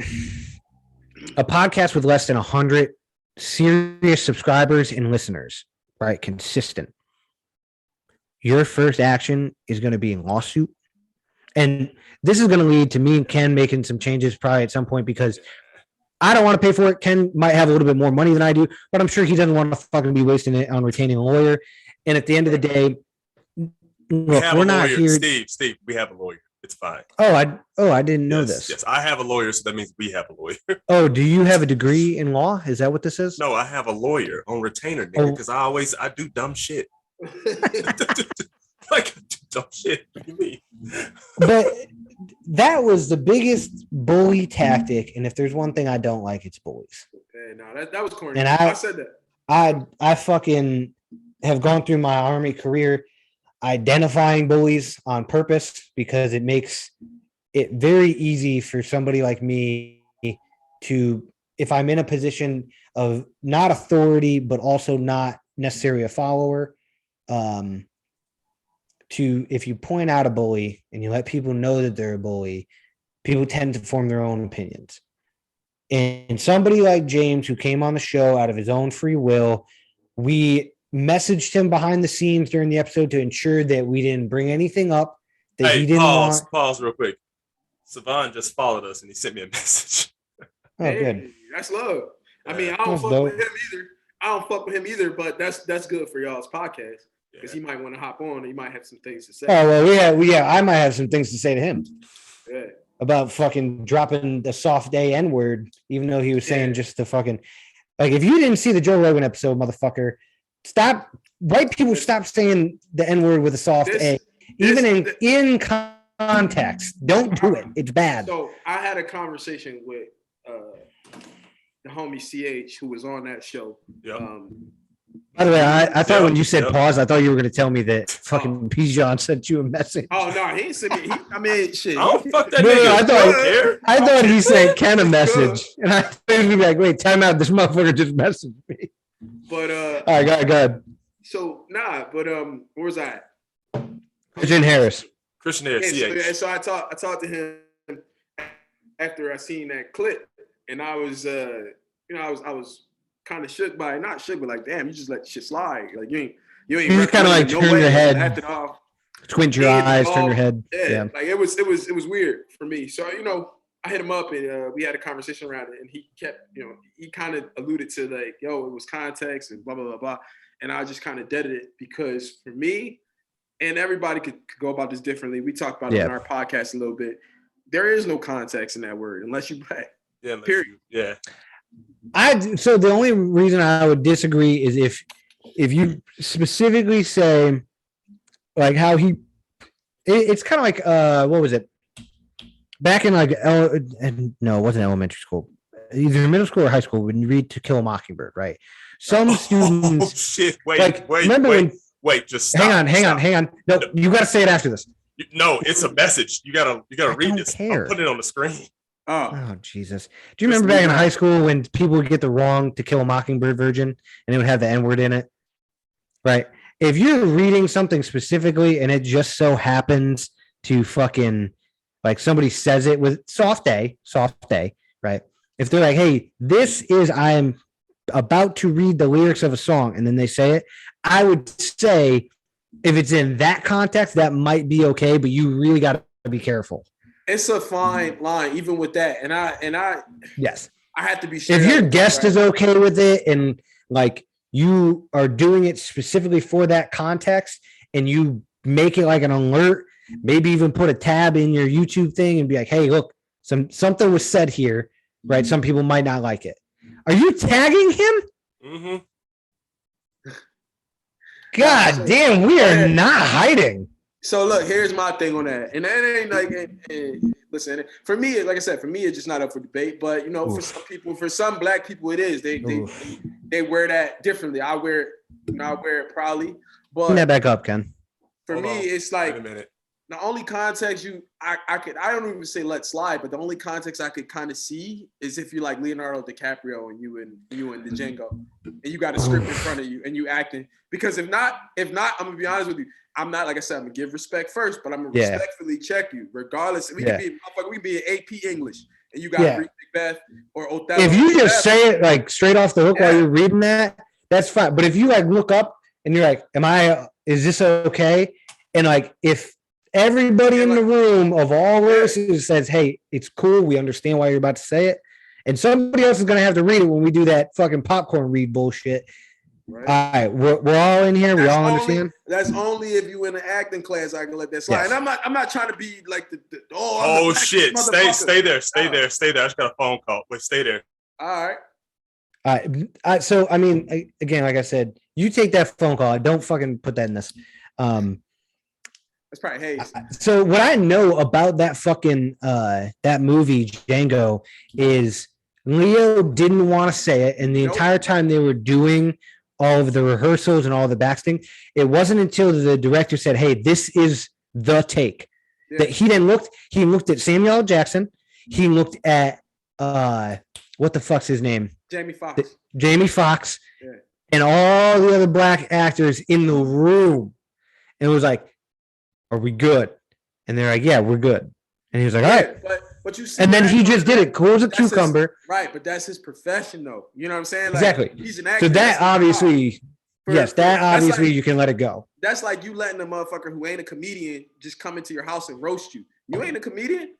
Speaker 1: a podcast with less than 100 serious subscribers and listeners, right? Consistent. Your first action is going to be in lawsuit. And this is going to lead to me and Ken making some changes probably at some point because I don't want to pay for it. Ken might have a little bit more money than I do, but I'm sure he doesn't want to fucking be wasting it on retaining a lawyer. And at the end of the day, look, we're not here.
Speaker 2: Steve, we have a lawyer. It's fine.
Speaker 1: I didn't know this.
Speaker 2: Yes, I have a lawyer, so that means we have a lawyer.
Speaker 1: Oh, do you have a degree in law? Is that what this is?
Speaker 2: No, I have a lawyer on retainer, nigga, because I do dumb shit. Like dumb shit. What do you mean?
Speaker 1: But that was the biggest bully tactic, and if there's one thing I don't like, it's bullies.
Speaker 3: Yeah, no, that was corny.
Speaker 1: And
Speaker 3: I said that.
Speaker 1: I fucking have gone through my Army career identifying bullies on purpose because it makes it very easy for somebody like me to, if I'm in a position of not authority, but also not necessarily a follower, if you point out a bully and you let people know that they're a bully, people tend to form their own opinions. And somebody like James, who came on the show out of his own free will, we messaged him behind the scenes during the episode to ensure that we didn't bring anything up that he didn't want.
Speaker 2: Pause real quick. Savon just followed us and he sent me a message.
Speaker 1: Oh, good.
Speaker 3: That's love. I mean, I don't fuck with him either. I don't fuck with him either, but that's good for y'all's podcast because he might want to hop on and he might have some things to say.
Speaker 1: Oh, well, yeah, I might have some things to say to him.
Speaker 3: Yeah.
Speaker 1: About fucking dropping the soft A N-word, even though he was saying just the fucking, like, if you didn't see the Joe Rogan episode, motherfucker, white people stop saying the N-word with a soft A, even in context. Don't do it. It's bad.
Speaker 3: So I had a conversation with the homie CH who was on that show.
Speaker 1: By the way, I thought when you said pause, I thought you were going to tell me that fucking Pijon sent you a message.
Speaker 3: Oh, no, he sent me. I mean, shit.
Speaker 2: I don't fuck that nigga.
Speaker 1: I thought he sent Ken a message. And I thought he was like, wait, time out. This motherfucker just messaged me.
Speaker 3: But,
Speaker 1: all right, go ahead.
Speaker 3: So, where was I at?
Speaker 1: Christian Harris.
Speaker 3: CH. So I talked to him after I seen that clip, and I was, I was kind of shook by it. Not shook, but like, damn, you just let shit slide. Like you ain't
Speaker 1: just kind of like turn your head, squint your eyes, turn your head.
Speaker 3: Yeah, like it was weird for me. So I hit him up and we had a conversation around it, and he kept, he kind of alluded to like, yo, it was context and blah blah blah blah, and I just kind of deaded it because for me, and everybody could go about this differently. We talked about it in our podcast a little bit. There is no context in that word unless you black.
Speaker 2: Yeah.
Speaker 3: Period.
Speaker 1: So the only reason I would disagree is if you specifically say like how it's kind of like what was it back in like no, it wasn't elementary school, either middle school or high school when you read To Kill a Mockingbird, right? Some students.
Speaker 2: Oh shit! Wait, just stop,
Speaker 1: hang on. No, you got to say it after this.
Speaker 2: No, it's a message. You gotta read this.
Speaker 1: Care.
Speaker 2: I'll put it on the screen.
Speaker 1: Oh, Jesus. Do you remember back in high school when people would get the wrong To Kill a Mockingbird version and it would have the N-word in it? Right. If you're reading something specifically and it just so happens to fucking, like somebody says it with soft A, right? If they're like, hey, I am about to read the lyrics of a song, and then they say it, I would say if it's in that context, that might be okay, but you really got to be careful.
Speaker 3: It's a fine line, even with that. And I
Speaker 1: yes,
Speaker 3: I have to be
Speaker 1: sure. If your guest is okay with it, and like you are doing it specifically for that context, and you make it like an alert, maybe even put a tab in your YouTube thing and be like, "Hey, look, something was said here, right? Some people might not like it." Are you tagging him?
Speaker 2: Mm-hmm.
Speaker 1: God damn, we are not hiding.
Speaker 3: So look, here's my thing on that, and that ain't like, listen, for me, like I said, for me, it's just not up for debate. But you know, for some people, for some black people, it is. They wear that differently. I wear it proudly. But
Speaker 1: bring that back up, Ken.
Speaker 3: For me, it's like
Speaker 2: wait a minute.
Speaker 3: the only context I don't even say let slide, but the only context I could kind of see is if you're like Leonardo DiCaprio and you and the Django, and you got a script in front of you and you acting. Because if not, I'm gonna be honest with you. I'm not, like I said, I'm gonna give respect first, but I'm gonna respectfully check you, regardless. We could be in AP English, and you got to read Macbeth or Othello.
Speaker 1: If you just say it like straight off the hook while you're reading that, that's fine. But if you like look up and you're like, is this okay? And like, if everybody in the room of all races says, hey, it's cool, we understand why you're about to say it, and somebody else is gonna have to read it when we do that fucking popcorn read bullshit. Right. All right, we're all in here. We all understand.
Speaker 3: That's only if you in an acting class. I can let that slide. Yes. And I'm not trying to be like
Speaker 2: oh shit! Stay there. I just got a phone call. Wait, stay there.
Speaker 3: All right.
Speaker 1: So I mean, again, like I said, you take that phone call. Don't fucking put that in this.
Speaker 3: That's probably Hayes.
Speaker 1: So what I know about that fucking that movie Django is Leo didn't want to say it, and the entire time they were doing all of the rehearsals and all the backsting, it wasn't until the director said, hey, this is the take, that he then looked at Samuel L. Jackson, he looked at what the fuck's his name?
Speaker 3: Jamie
Speaker 1: Foxx, and all the other black actors in the room, and it was like, are we good? And they're like, yeah, we're good. And he was like, all right.
Speaker 3: But you see,
Speaker 1: and then he just did it, cool as a cucumber.
Speaker 3: Right, but that's his profession, though. You know what I'm saying? Like,
Speaker 1: exactly.
Speaker 3: He's an actor.
Speaker 1: So that obviously, like, you can let it go.
Speaker 3: That's like you letting a motherfucker who ain't a comedian just come into your house and roast you. You ain't a comedian.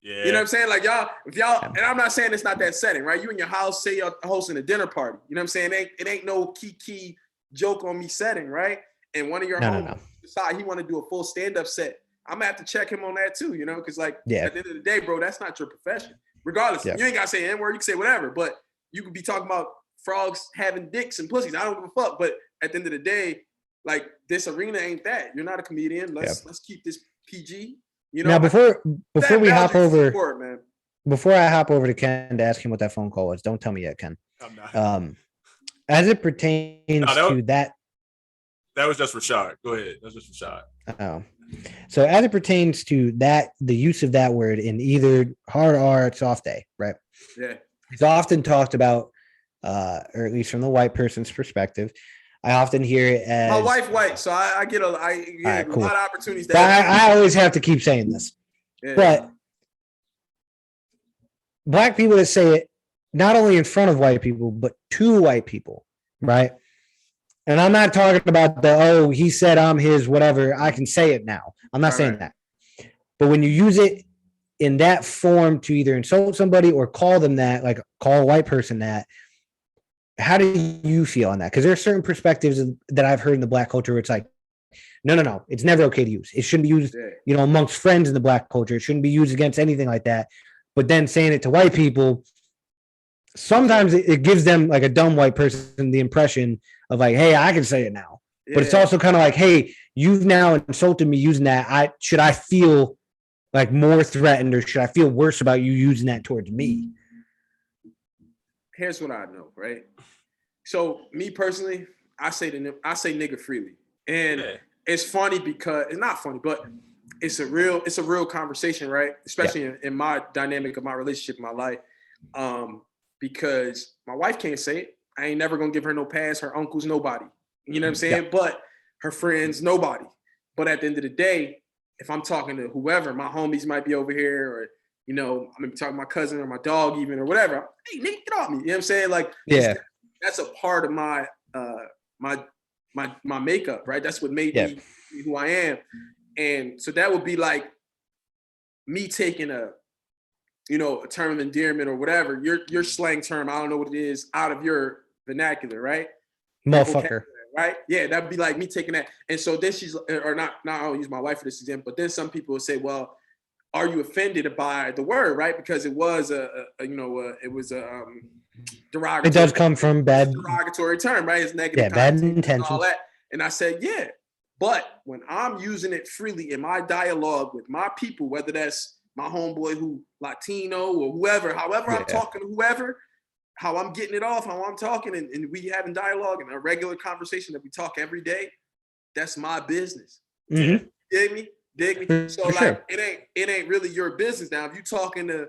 Speaker 2: Yeah.
Speaker 3: You know what I'm saying? Like if y'all, and I'm not saying it's not that setting, right? You in your house, say you're hosting a dinner party. You know what I'm saying? It ain't no key joke on me setting, right? And one of your homies decide he want to do a full stand-up set. I'm gonna have to check him on that too, you know, because like at the end of the day, bro, that's not your profession. Regardless, you ain't gotta say N-word, you can say whatever, but you could be talking about frogs having dicks and pussies. I don't give a fuck. But at the end of the day, like this arena ain't that. You're not a comedian. Let's keep this PG. You know. Now
Speaker 1: before we hop over, before I hop over to Ken to ask him what that phone call was, don't tell me yet, Ken.
Speaker 2: I'm not.
Speaker 1: As it pertains to that.
Speaker 2: That was just Rashad. Go ahead. That was just Rashad.
Speaker 1: Oh. So as it pertains to that, the use of that word in either hard R or soft A, right?
Speaker 3: Yeah.
Speaker 1: It's often talked about, or at least from the white person's perspective, I often hear it as
Speaker 3: my wife white, so I get a lot of opportunities.
Speaker 1: I always have to keep saying this, but black people that say it not only in front of white people but to white people, right? And I'm not talking about he said I'm his whatever. I can say it now. I'm not saying that. But when you use it in that form to either insult somebody or call them that, like call a white person that, how do you feel on that? Because there are certain perspectives that I've heard in the black culture where it's like, no, it's never okay to use. It shouldn't be used, amongst friends in the black culture. It shouldn't be used against anything like that. But then saying it to white people, sometimes it gives them like a dumb white person the impression of like, hey, I can say it now. But it's also kind of like, hey, you've now insulted me using that. Should I feel like more threatened or should I feel worse about you using that towards me?
Speaker 3: Here's what I know, right? So me personally, I say nigga freely. And it's funny because it's not funny, but it's a real conversation, right? Especially in my dynamic of my relationship in my life. Because my wife can't say it. I ain't never gonna give her no pass, her uncles, nobody. You know what I'm saying? But her friends, nobody. But at the end of the day, if I'm talking to whoever, my homies might be over here, or I'm gonna be talking to my cousin or my dog even or whatever. Hey, nigga, get off me. You know what I'm saying? Like, that's a part of my my makeup, right? That's what made me who I am. And so that would be like me taking a term of endearment or whatever, your slang term, I don't know what it is, out of your vernacular, right?
Speaker 1: Motherfucker.
Speaker 3: Right? Yeah, that'd be like me taking that. And so then she's, or not, I'll use my wife for this example, but then some people will say, well, are you offended by the word, right? Because it was it was a derogatory.
Speaker 1: It does come from bad.
Speaker 3: Derogatory term, right? It's negative.
Speaker 1: Yeah, bad intentions.
Speaker 3: And all that. And I said, yeah. But when I'm using it freely in my dialogue with my people, whether that's my homeboy who Latino or whoever, however I'm talking to whoever, how I'm getting it off, how I'm talking, and we having dialogue and a regular conversation that we talk every day, that's my business.
Speaker 1: Mm-hmm.
Speaker 3: Dig me? So like sure. it ain't really your business. Now, if you talking to,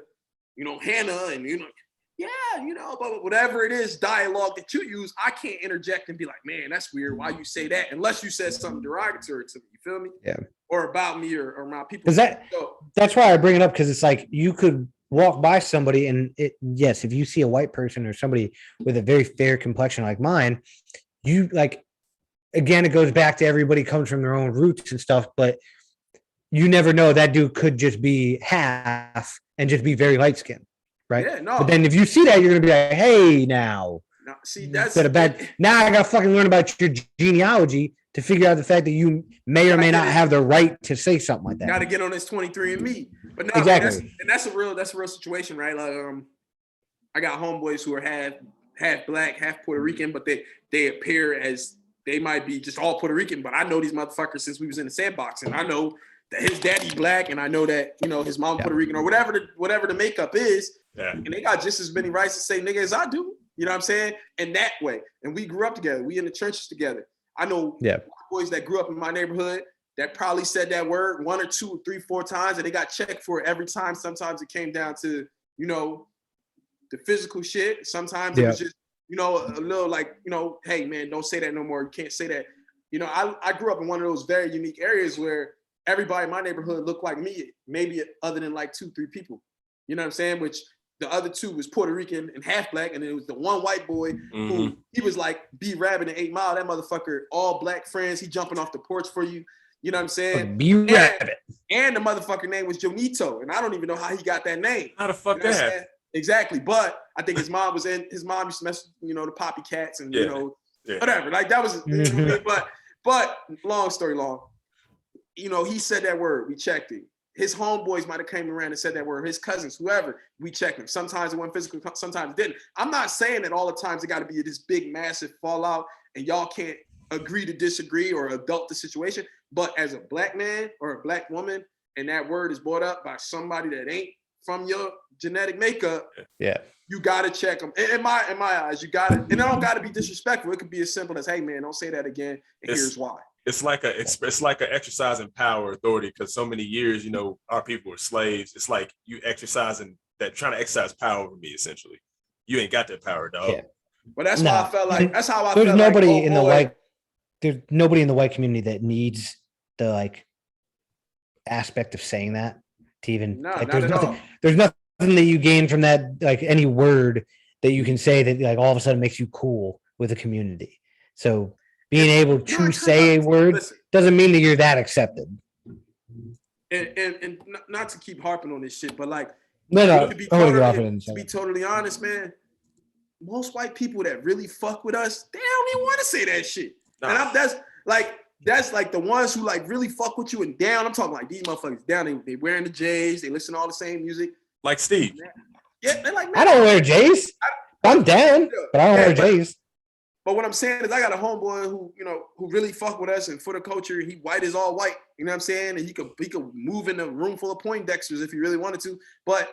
Speaker 3: Hannah and but whatever it is, dialogue that you use, I can't interject and be like, man, that's weird. Why you say that? Unless you said something derogatory to me, you feel me? Yeah. Or about me or my people.
Speaker 1: Because that's why I bring it up, because it's like you could walk by somebody and if you see a white person or somebody with a very fair complexion like mine, you like, again, it goes back to everybody comes from their own roots and stuff, but you never know, that dude could just be half and just be very light skinned. Right. Yeah, no. But then if you see that, you're gonna be like, hey, now. No, see, that's bad. Now I gotta fucking learn about your genealogy to figure out the fact that you may or may not have the right to say something like that.
Speaker 3: Gotta get on this 23andMe. But no, exactly. That's a real situation, right? Like I got homeboys who are half black, half Puerto Rican, but they appear as they might be just all Puerto Rican. But I know these motherfuckers since we was in the sandbox, and I know that his daddy black, and I know that his mom Puerto Rican, or whatever the makeup is. Yeah. And they got just as many rights to say nigga as I do. You know what I'm saying? And that way. And we grew up together. We in the trenches together. I know boys that grew up in my neighborhood that probably said that word 1 or 2 or 3, 4 times, and they got checked for it every time. Sometimes it came down to, the physical shit. Sometimes it was just, a little like, hey man, don't say that no more. You can't say that. I grew up in one of those very unique areas where everybody in my neighborhood looked like me, maybe other than like 2, 3 people. You know what I'm saying? Which the other 2 was Puerto Rican and half black, and it was the one white boy who he was like B Rabbit in 8 Mile. That motherfucker, all black friends. He jumping off the porch for you. You know what I'm saying?
Speaker 1: B Rabbit.
Speaker 3: And the motherfucker name was Jonito, and I don't even know how he got that name.
Speaker 2: How the fuck that?
Speaker 3: Exactly, but I think his mom used to mess with the poppy cats and whatever. Like that was, but long story long. He said that word. We checked it. His homeboys might have came around and said that word. His cousins, whoever, we checked them. Sometimes it went physical, sometimes it didn't. I'm not saying that all the times it got to be this big, massive fallout and y'all can't agree to disagree or adult the situation. But as a black man or a black woman, and that word is brought up by somebody that ain't from your genetic makeup, you got to check them. In my eyes, you got to, and it don't got to be disrespectful. It could be as simple as, hey man, don't say that again, and here's why.
Speaker 2: It's like an exercise in power authority, because so many years, our people were slaves. It's like you exercising that, trying to exercise power over me, essentially. You ain't got that power, dog. Yeah.
Speaker 3: But that's why I felt like, that's how I
Speaker 1: felt
Speaker 3: like.
Speaker 1: There's nobody in the white community that needs the like aspect of saying that to even there's nothing that you gain from that, like any word that you can say that like all of a sudden makes you cool with a community. So being able to say a word doesn't mean that you're that accepted.
Speaker 3: And not to keep harping on this shit, but like,
Speaker 1: to be
Speaker 3: totally honest, man, most white people that really fuck with us, they don't even want to say that shit. Nah. And that's like the ones who like really fuck with you and down. I'm talking like these motherfuckers down. They wearing the J's. They listen to all the same music.
Speaker 2: Like Steve.
Speaker 3: Yeah, they're like, man,
Speaker 1: I don't wear J's. I'm down, but I don't wear J's.
Speaker 3: But what I'm saying is I got a homeboy who really fuck with us and for the culture. He white is all white. You know what I'm saying? And he could move in a room full of Poindexters if he really wanted to. But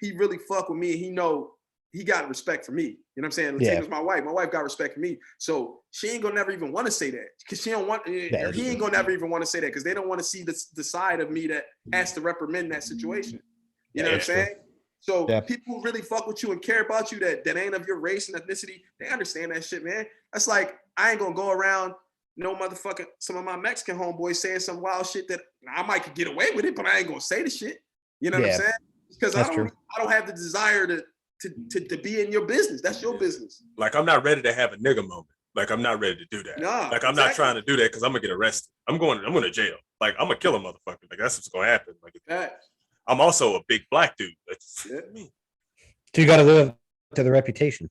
Speaker 3: he really fuck with me. And he got respect for me. You know what I'm saying? The same as my wife. My wife got respect for me. So she ain't gonna never even want to say that. Because he ain't gonna never even want to say that because they don't want to see the side of me that has to reprimand that situation. You know what I'm saying? So people who really fuck with you and care about you that ain't of your race and ethnicity, they understand that shit, man. That's like, I ain't gonna go around some of my Mexican homeboys saying some wild shit that I might could get away with it, but I ain't gonna say the shit. You know what I'm saying? Because I don't have the desire to be in your business. That's your business.
Speaker 2: Like, I'm not ready to have a nigga moment. Like, I'm not ready to do that.
Speaker 3: Nah,
Speaker 2: like, I'm not trying to do that because I'm gonna get arrested. I'm going to jail. Like, I'm gonna kill a motherfucker. Like, that's what's gonna happen. Like, I'm also a big black dude. That's me.
Speaker 1: So you got to live up to the reputation.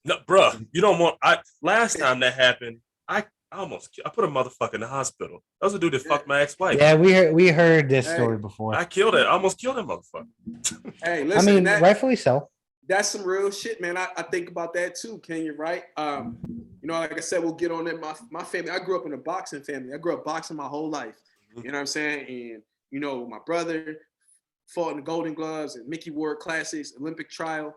Speaker 2: No, bro, you don't want. Last time that happened, I put a motherfucker in the hospital. That was a dude that fucked my ex-wife.
Speaker 1: Yeah, we heard this story before.
Speaker 2: I almost killed that motherfucker.
Speaker 3: Hey, listen.
Speaker 1: Rightfully so.
Speaker 3: That's some real shit, man. I think about that too, Kenya, right? Like I said, we'll get on that. My family, I grew up in a boxing family. I grew up boxing my whole life. You know what I'm saying? And, my brother fought in the Golden Gloves and Mickey Ward Classics, Olympic trial.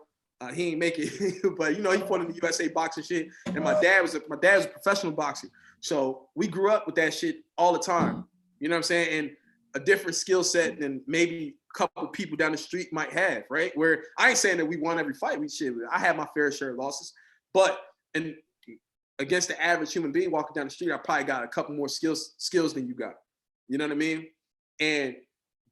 Speaker 3: He ain't make it, but, he fought in the USA boxing shit. And my dad was a professional boxer. So we grew up with that shit all the time. You know what I'm saying? And a different skill set than maybe a couple of people down the street might have, right? Where I ain't saying that we won every fight. I had my fair share of losses, but against the average human being walking down the street, I probably got a couple more skills than you got. You know what I mean? And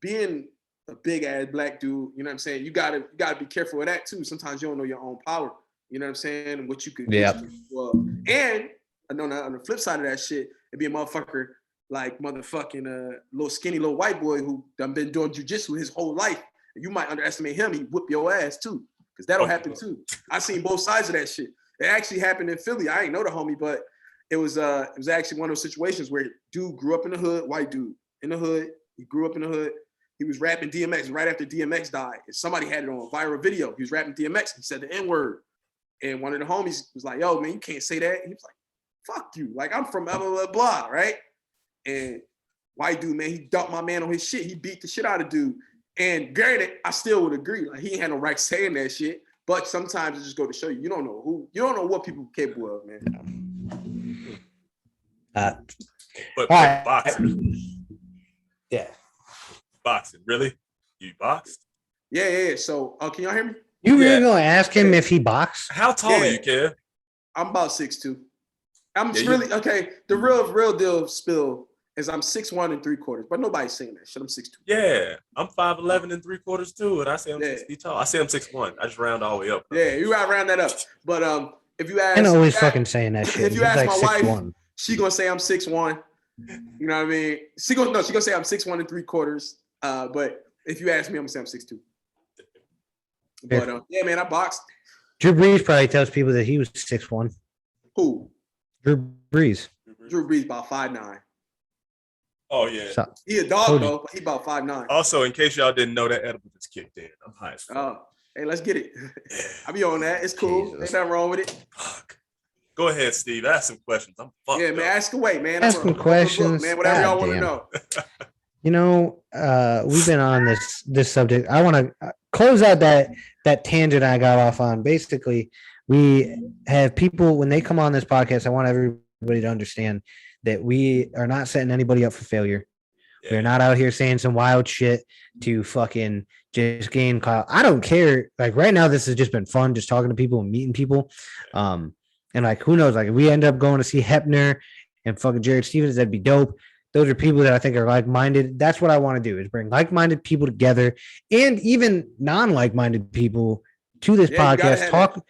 Speaker 3: being a big ass black dude, you know what I'm saying? You gotta be careful of that too. Sometimes you don't know your own power. You know what I'm saying? And what you could.
Speaker 1: Yeah.
Speaker 3: And I know on the flip side of that shit, it'd be a motherfucker like motherfucking little skinny little white boy who done been doing jujitsu his whole life. You might underestimate him. He whip your ass too, because that'll happen too. I seen both sides of that shit. It actually happened in Philly. I ain't know the homie, but it was actually one of those situations where dude grew up in the hood, white dude in the hood. He grew up in the hood. He was rapping DMX right after DMX died. And somebody had it on a viral video. He was rapping DMX. He said the N-word. And one of the homies was like, yo, man, you can't say that. And he was like, fuck you. Like, I'm from blah, blah, blah, blah, right? And white dude, man, he dumped my man on his shit. He beat the shit out of dude. And granted, I still would agree. Like, he ain't had no right saying that shit. But sometimes it just go to show you, you don't know what people are capable of, man.
Speaker 2: But
Speaker 1: right.
Speaker 2: boxing.
Speaker 1: Yeah.
Speaker 2: Boxing, really? You boxed?
Speaker 3: Yeah. So, can y'all hear me?
Speaker 1: You really gonna ask him if he boxed?
Speaker 2: How tall are you, Kev?
Speaker 3: I'm about 6'2". I'm really okay. The real deal spill is I'm 6'1" and 3/4, but nobody's saying that shit. I'm 6'2".
Speaker 2: Yeah, I'm 5'11" and 3/4 too, and I say I'm 6 feet tall. I say I'm 6'1". I just round all the way up.
Speaker 3: Yeah, you gotta round that up. But if you ask,
Speaker 1: I'm always fucking saying that shit.
Speaker 3: If you ask
Speaker 1: like
Speaker 3: my
Speaker 1: 6'1".
Speaker 3: wife, she gonna say I'm 6'1". You know what I mean? She gonna say I'm 6'1" and 3/4. But if you ask me, I'm gonna say I'm 6'2". But yeah, man, I boxed.
Speaker 1: Drew Brees probably tells people that he was 6'1".
Speaker 3: Who?
Speaker 1: Drew Brees.
Speaker 3: Drew Brees about 5'9".
Speaker 2: Oh yeah,
Speaker 3: he a dog though, but he about 5'9".
Speaker 2: Also, in case y'all didn't know, that edible just kicked in. I'm high as fuck.
Speaker 3: Oh, hey, let's get it. I be on that. It's cool.
Speaker 1: Jesus.
Speaker 3: Ain't nothing wrong with it.
Speaker 2: Fuck. Go ahead, Steve. Ask some questions. I'm fucked
Speaker 3: Yeah, man.
Speaker 2: up.
Speaker 3: Ask away, man.
Speaker 1: Ask some questions,
Speaker 3: man. Whatever y'all want to
Speaker 1: damn.
Speaker 3: know.
Speaker 1: We've been on this subject. I want to close out that tangent I got off on. Basically, we have people when they come on this podcast. I want everybody to understand that we are not setting anybody up for failure. Yeah. We're not out here saying some wild shit to fucking just gain clout. I don't care. Like right now, this has just been fun, just talking to people and meeting people. And like, who knows? Like, if we end up going to see Hepner and fucking Jared Stevens, that'd be dope. Those are people that I think are like-minded. That's what I want to do, is bring like-minded people together and even non-like-minded people to this podcast. Talk.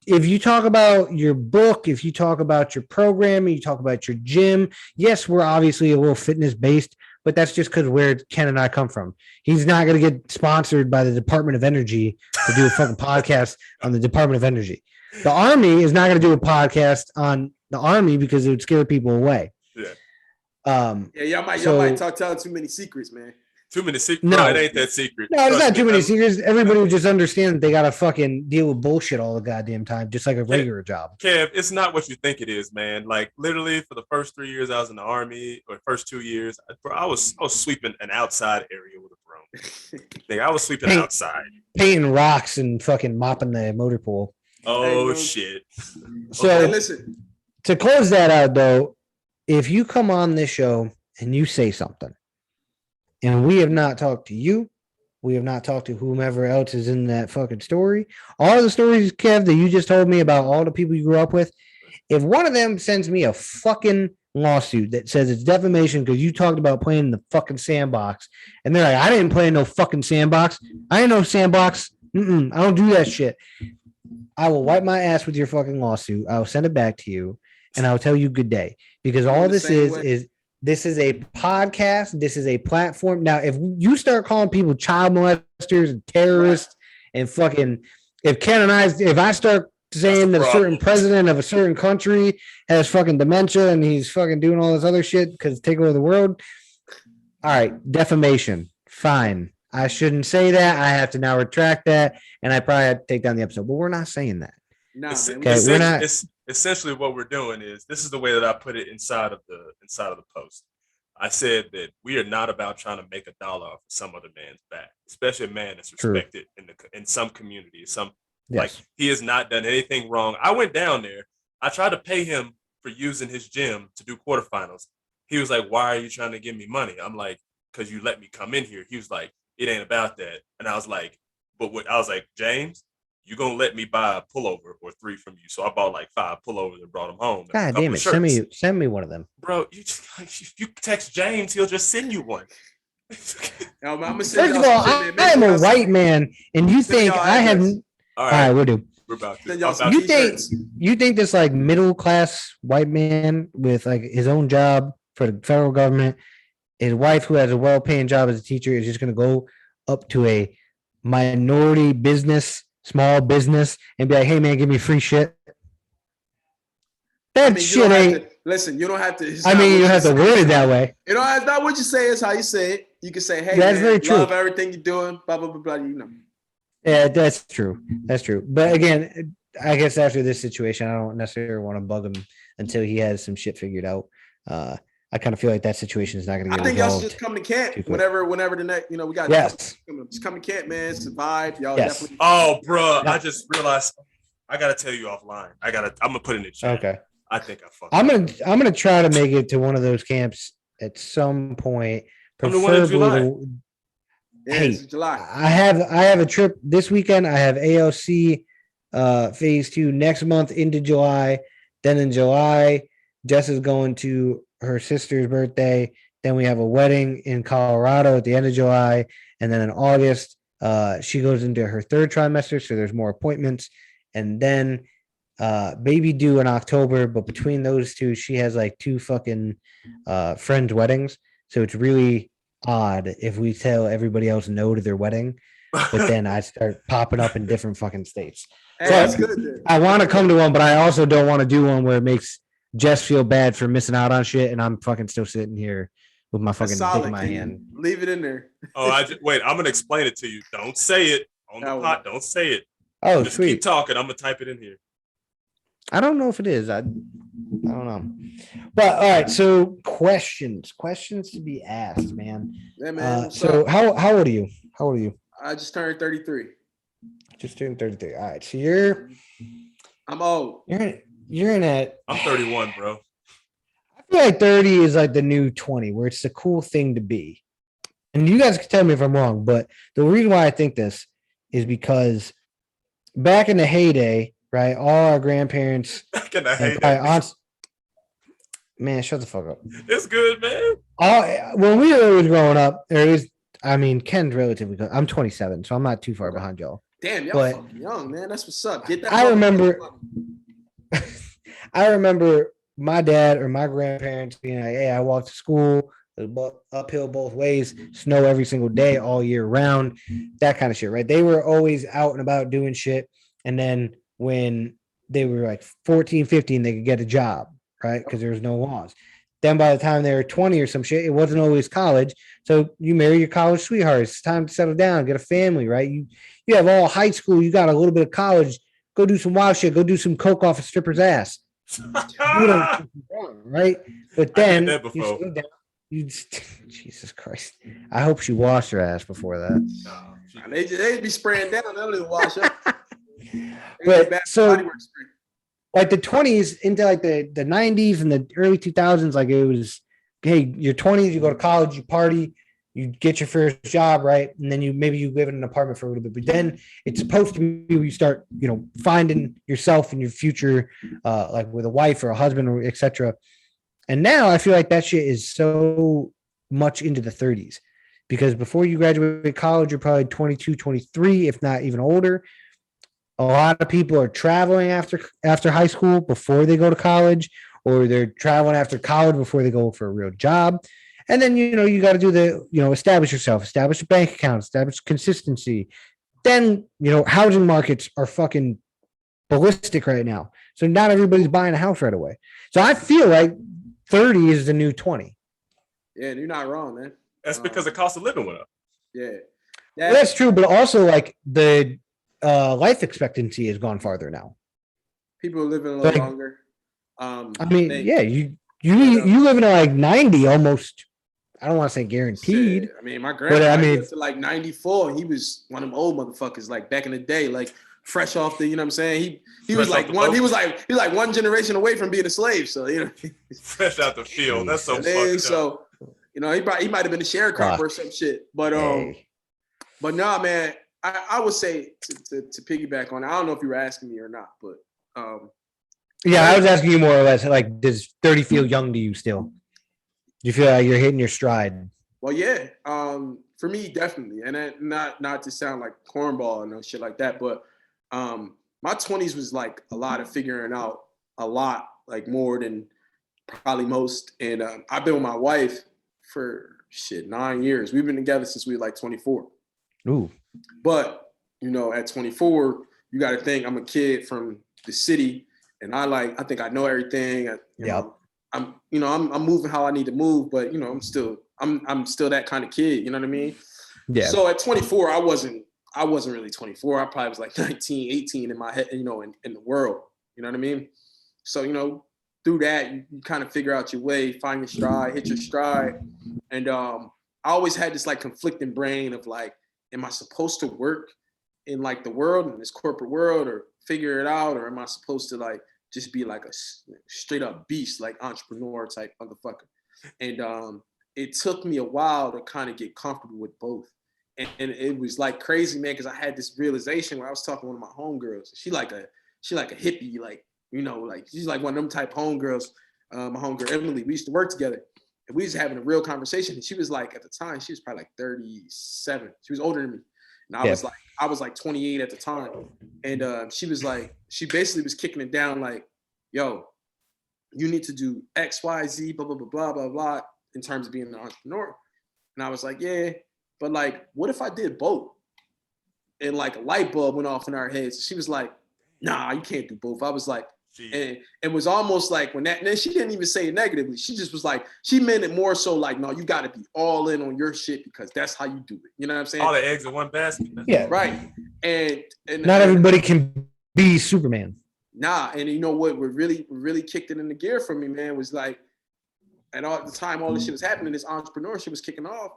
Speaker 1: If you talk about your book, if you talk about your program, you talk about your gym, yes, we're obviously a little fitness-based, but that's just because where Ken and I come from. He's not going to get sponsored by the Department of Energy to do a fucking podcast on the Department of Energy. The Army is not going to do a podcast on the Army because it would scare people away.
Speaker 2: Yeah.
Speaker 3: Y'all might tell too many secrets, man.
Speaker 2: Too many secrets.
Speaker 1: No,
Speaker 2: it ain't that secret.
Speaker 1: No, it's not too many secrets. Everybody would just understand that they got to fucking deal with bullshit all the goddamn time, just like a regular job.
Speaker 2: Kev, it's not what you think it is, man. Like literally for the first 3 years I was in the Army, or first 2 years, I was sweeping an outside area with a broom. I was sweeping outside.
Speaker 1: Painting rocks and fucking mopping the motor pool.
Speaker 2: Oh, shit.
Speaker 1: So
Speaker 3: okay, listen.
Speaker 1: To close that out, though, if you come on this show and you say something, and we have not talked to you, we have not talked to whomever else is in that fucking story, all the stories, Kev, that you just told me about all the people you grew up with, if one of them sends me a fucking lawsuit that says it's defamation because you talked about playing in the fucking sandbox, and they're like, I didn't play in no fucking sandbox. I ain't no sandbox. I don't do that shit. I will wipe my ass with your fucking lawsuit. I'll send it back to you, and I'll tell you good day. Because all this is this is a podcast. This is a platform. Now, if you start calling people child molesters and terrorists and fucking, if I start saying that a certain president of a certain country has fucking dementia and he's fucking doing all this other shit because take over the world. All right, defamation. Fine. I shouldn't say that. I have to now retract that, and I probably have to take down the episode. But we're not saying that.
Speaker 3: Nah, man.
Speaker 1: Okay, we're not.
Speaker 2: Essentially what we're doing is this is the way that I put it inside of the post. I said that we are not about trying to make $1 off some other man's back, especially a man that's respected in some communities. Like he has not done anything wrong. I went down there. I tried to pay him for using his gym to do quarterfinals. He was like, "Why are you trying to give me money?" I'm like, "Because you let me come in here." He was like, "It ain't about that." And I was like, "James, you gonna let me buy a pullover or 3 from you?" So I bought like 5 pullovers and brought them home.
Speaker 1: God damn it! Send me one of them,
Speaker 2: bro. If you text James, he'll just send you one.
Speaker 1: First of all, I am a white man, and you think I have? All right, we'll do.
Speaker 2: We're about to.
Speaker 1: You think this like middle class white man with like his own job for the federal government, his wife who has a well-paying job as a teacher is just going to go up to a minority business, small business, and be like, "Hey man, give me free shit." That shit ain't.
Speaker 3: Listen, you don't have to.
Speaker 1: I mean, you don't have to word it that way.
Speaker 3: You know, it's not what you say; it's how you say it. You can say, "Hey,
Speaker 1: that's
Speaker 3: man,
Speaker 1: very true.
Speaker 3: Love everything you're doing." Blah blah blah blah. You know.
Speaker 1: Yeah, that's true. That's true. But again, I guess after this situation, I don't necessarily want to bug him until he has some shit figured out. I kind of feel like that situation is not going to get
Speaker 3: I think y'all should just come to camp whenever the next, we got.
Speaker 1: Yes.
Speaker 3: Just come to camp, man. Survive, y'all.
Speaker 1: Yes.
Speaker 3: Definitely.
Speaker 2: Oh, bro, I just realized I gotta tell you offline. I'm gonna put it in the chat.
Speaker 1: Okay.
Speaker 2: I think I fucked.
Speaker 1: I'm gonna try to make it to one of those camps at some point.
Speaker 2: Preferably
Speaker 3: July.
Speaker 1: I have a trip this weekend. I have ALC phase 2 next month into July. Then in July, Jess is going to her sister's birthday. Then we have a wedding in Colorado at the end of July. And then in August, she goes into her 3rd trimester. So there's more appointments. And then baby due in October. But between those two, she has like 2 fucking friends' weddings. So it's really odd if we tell everybody else no to their wedding, but then I start popping up in different fucking states.
Speaker 3: Hey, that's good, dude.
Speaker 1: I want to come to one, but I also don't want to do one where it makes Jess feel bad for missing out on shit, and I'm fucking still sitting here with my fucking dick in my hand.
Speaker 3: Leave it in there.
Speaker 2: Wait, I'm gonna explain it to you. Don't say it on the pot. Don't say it.
Speaker 1: Oh,
Speaker 2: just
Speaker 1: sweet.
Speaker 2: Keep talking. I'm gonna type it in here.
Speaker 1: I don't know if it is. I don't know. But all right, so questions to be asked, man.
Speaker 3: Yeah, man.
Speaker 1: So how old are you? How old are you?
Speaker 3: I just turned 33.
Speaker 1: Just turned 33. All right, so
Speaker 3: I'm old.
Speaker 1: You're in it.
Speaker 2: I'm 31, bro.
Speaker 1: I feel like 30 is like the new 20, where it's the cool thing to be. And you guys can tell me if I'm wrong, but the reason why I think this is because back in the heyday, right? All our grandparents
Speaker 2: Back in the heyday.
Speaker 1: Aunts, man, shut the fuck up.
Speaker 2: It's good, man.
Speaker 1: When we were growing up, Ken's relatively good. I'm 27, so I'm not too far behind y'all.
Speaker 3: Damn, y'all fucking young, man. That's what's up. Get that.
Speaker 1: I remember my dad or my grandparents being like, "Hey, I walked to school, uphill both ways, snow every single day, all year round," that kind of shit, right? They were always out and about doing shit. And then when they were like 14, 15, they could get a job, right? Because there was no laws. Then by the time they were 20 or some shit, it wasn't always college. So you marry your college sweetheart. It's time to settle down, get a family, right? You have all high school. You got a little bit of college. Go do some wild shit. Go do some coke off a stripper's ass. Right? But then Jesus Christ. I hope she washed her ass before that.
Speaker 3: They be spraying down. They don't even wash up.
Speaker 1: But so like the 20s into like the 90s and the early 2000s, like it was, hey, your 20s, you go to college, you party, you get your first job, right? And then you live in an apartment for a little bit. But then it's supposed to be where you start, finding yourself in your future, like with a wife or a husband or etc. And now I feel like that shit is so much into the 30s because before you graduate college, you're probably 22, 23, if not even older. A lot of people are traveling after high school before they go to college, or they're traveling after college before they go for a real job. And then, you got to do establish yourself, establish a bank account, establish consistency. Then, housing markets are fucking ballistic right now. So not everybody's buying a house right away. So I feel like 30 is the new 20.
Speaker 3: Yeah, you're not wrong, man.
Speaker 2: That's because the cost of living went up.
Speaker 3: Yeah.
Speaker 1: That's true, but also like the life expectancy has gone farther now.
Speaker 3: People are living a little
Speaker 1: Like,
Speaker 3: longer.
Speaker 1: I mean,
Speaker 3: they-
Speaker 1: yeah, you living to like 90 almost. I don't want to say guaranteed.
Speaker 3: shit, I mean, my grandpa
Speaker 1: I mean,
Speaker 3: lived to like 94, and he was one of them old motherfuckers, like back in the day, like fresh off the, you know what I'm saying? He was
Speaker 2: Fresh
Speaker 3: like
Speaker 2: off the
Speaker 3: one,
Speaker 2: boat.
Speaker 3: he was like one generation away from being a slave. So, you know,
Speaker 2: Fresh out the field. That's so
Speaker 1: Jesus.
Speaker 2: fucked up.
Speaker 3: so, you know, he might have been a sharecropper or some shit. But
Speaker 1: hey.
Speaker 3: but nah, man, I would say to piggyback on it, I don't know if you were asking me or not, but
Speaker 1: Yeah, I was asking you more or less like, does 30 feel young to you still? Do you feel like you're hitting your stride?
Speaker 3: well, yeah, for me, definitely. And then not to sound like cornball and no shit like that, but my 20s was like a lot of figuring out a lot, like more than probably most. And I've been with my wife for 9 years. We've been together since we were like 24.
Speaker 1: Ooh.
Speaker 3: But, you know, at 24, you got to think I'm a kid from the city, and I think I know everything. You know, I'm moving how I need to move, but you know, I'm still that kind of kid. You know what I mean?
Speaker 1: Yeah.
Speaker 3: So at 24, I wasn't really 24. I probably was like 19, 18 in my head, you know, in the world. You know what I mean? So, you know, through that, you kind of figure out your way, find your stride, hit your stride. And I always had this like conflicting brain of like, am I supposed to work in like the world, in this corporate world, or figure it out? Or am I supposed to like just be like a straight up beast, like entrepreneur type motherfucker? And it took me a while to kind of get comfortable with both. And it was like crazy, man, because I had this realization where I was talking to one of my homegirls. She like a hippie, like, you know, like she's like one of them type homegirls. My homegirl Emily, we used to work together, and we was having a real conversation. And she was like, at the time, she was probably like 37. She was older than me, and I was like 28 at the time. And she was like, she basically was kicking it down, like, yo, you need to do X, Y, Z, blah blah blah blah blah blah, in terms of being an entrepreneur. And I was like, yeah, but like, what if I did both? And like a light bulb went off in our heads. She was like, nah, you can't do both. I was like, and it was almost like when that, and then she didn't even say it negatively. She just was like, she meant it more so like, no, you got to be all in on your shit because that's how you do it. You know what I'm saying?
Speaker 2: All the eggs in one basket.
Speaker 1: Yeah.
Speaker 3: Right. And
Speaker 1: not everybody can be Superman.
Speaker 3: Nah. And you know what really kicked it into gear for me, man, was like, and all the time all this shit was happening, this entrepreneurship was kicking off.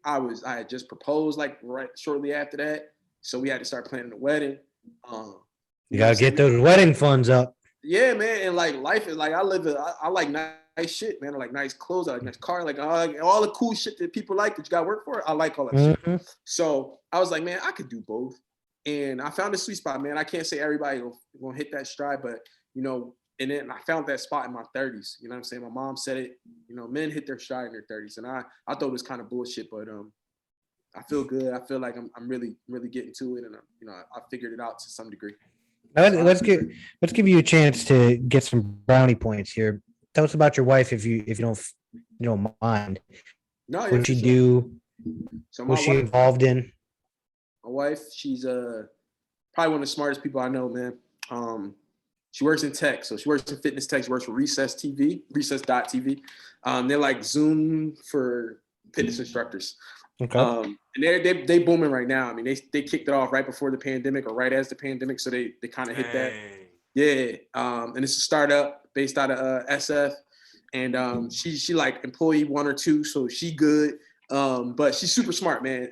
Speaker 3: I had just proposed like right shortly after that. So we had to start planning the wedding.
Speaker 1: You got to get those wedding funds up.
Speaker 3: Yeah, man. And like life is like, I like nice shit, man. I like nice clothes. I like nice car. Like all the cool shit that people like that you got to work for. I like all that shit. So I was like, man, I could do both. And I found a sweet spot, man. I can't say everybody will hit that stride, but you know, and then I found that spot in my 30s. You know what I'm saying? My mom said it, you know, men hit their stride in their 30s. And I thought it was kind of bullshit, but I feel good. I feel like I'm really, really getting to it. And you know, I figured it out to some degree.
Speaker 1: Let's give you a chance to get some brownie points here. Tell us about your wife if you don't mind.
Speaker 3: No, yeah,
Speaker 1: what she do?
Speaker 3: So
Speaker 1: what's she involved in?
Speaker 3: My wife, she's probably one of the smartest people I know, man. She works in tech, so she works in fitness tech. She works for Recess.tv. They're like Zoom for fitness instructors.
Speaker 1: Okay.
Speaker 3: And they booming right now. I mean, they kicked it off right before the pandemic or right as the pandemic, so they kind of hit that. Yeah. And it's a startup based out of SF, and she like employee 1 or 2, so she good. But she's super smart, man.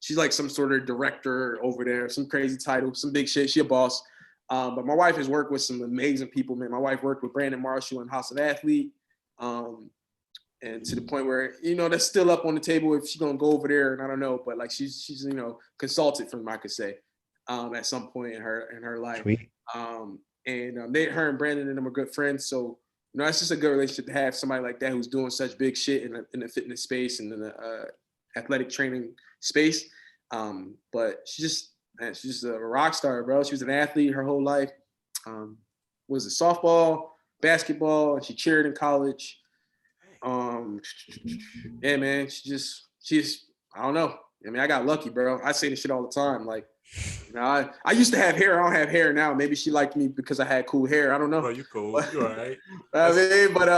Speaker 3: She's like some sort of director over there, some crazy title, some big shit. She a boss. But my wife has worked with some amazing people, man. My wife worked with Brandon Marshall in House of Athlete. And to the point where, you know, that's still up on the table if she's gonna go over there, and I don't know, but like she's you know, consulted from, I could say, at some point in her life.
Speaker 1: Sweet.
Speaker 3: Her and Brandon and them are good friends, so you know, it's just a good relationship to have somebody like that who's doing such big shit in the fitness space and in the athletic training space. But she's just a rock star, bro. She was an athlete her whole life. Was it softball, basketball, and she cheered in college. Yeah, man, she's I don't know. I mean, I got lucky, bro. I say this shit all the time. Like, you know, I used to have hair. I don't have hair now. Maybe she liked me because I had cool hair. I don't know.
Speaker 2: Bro, you cool. You all right.
Speaker 3: I mean, but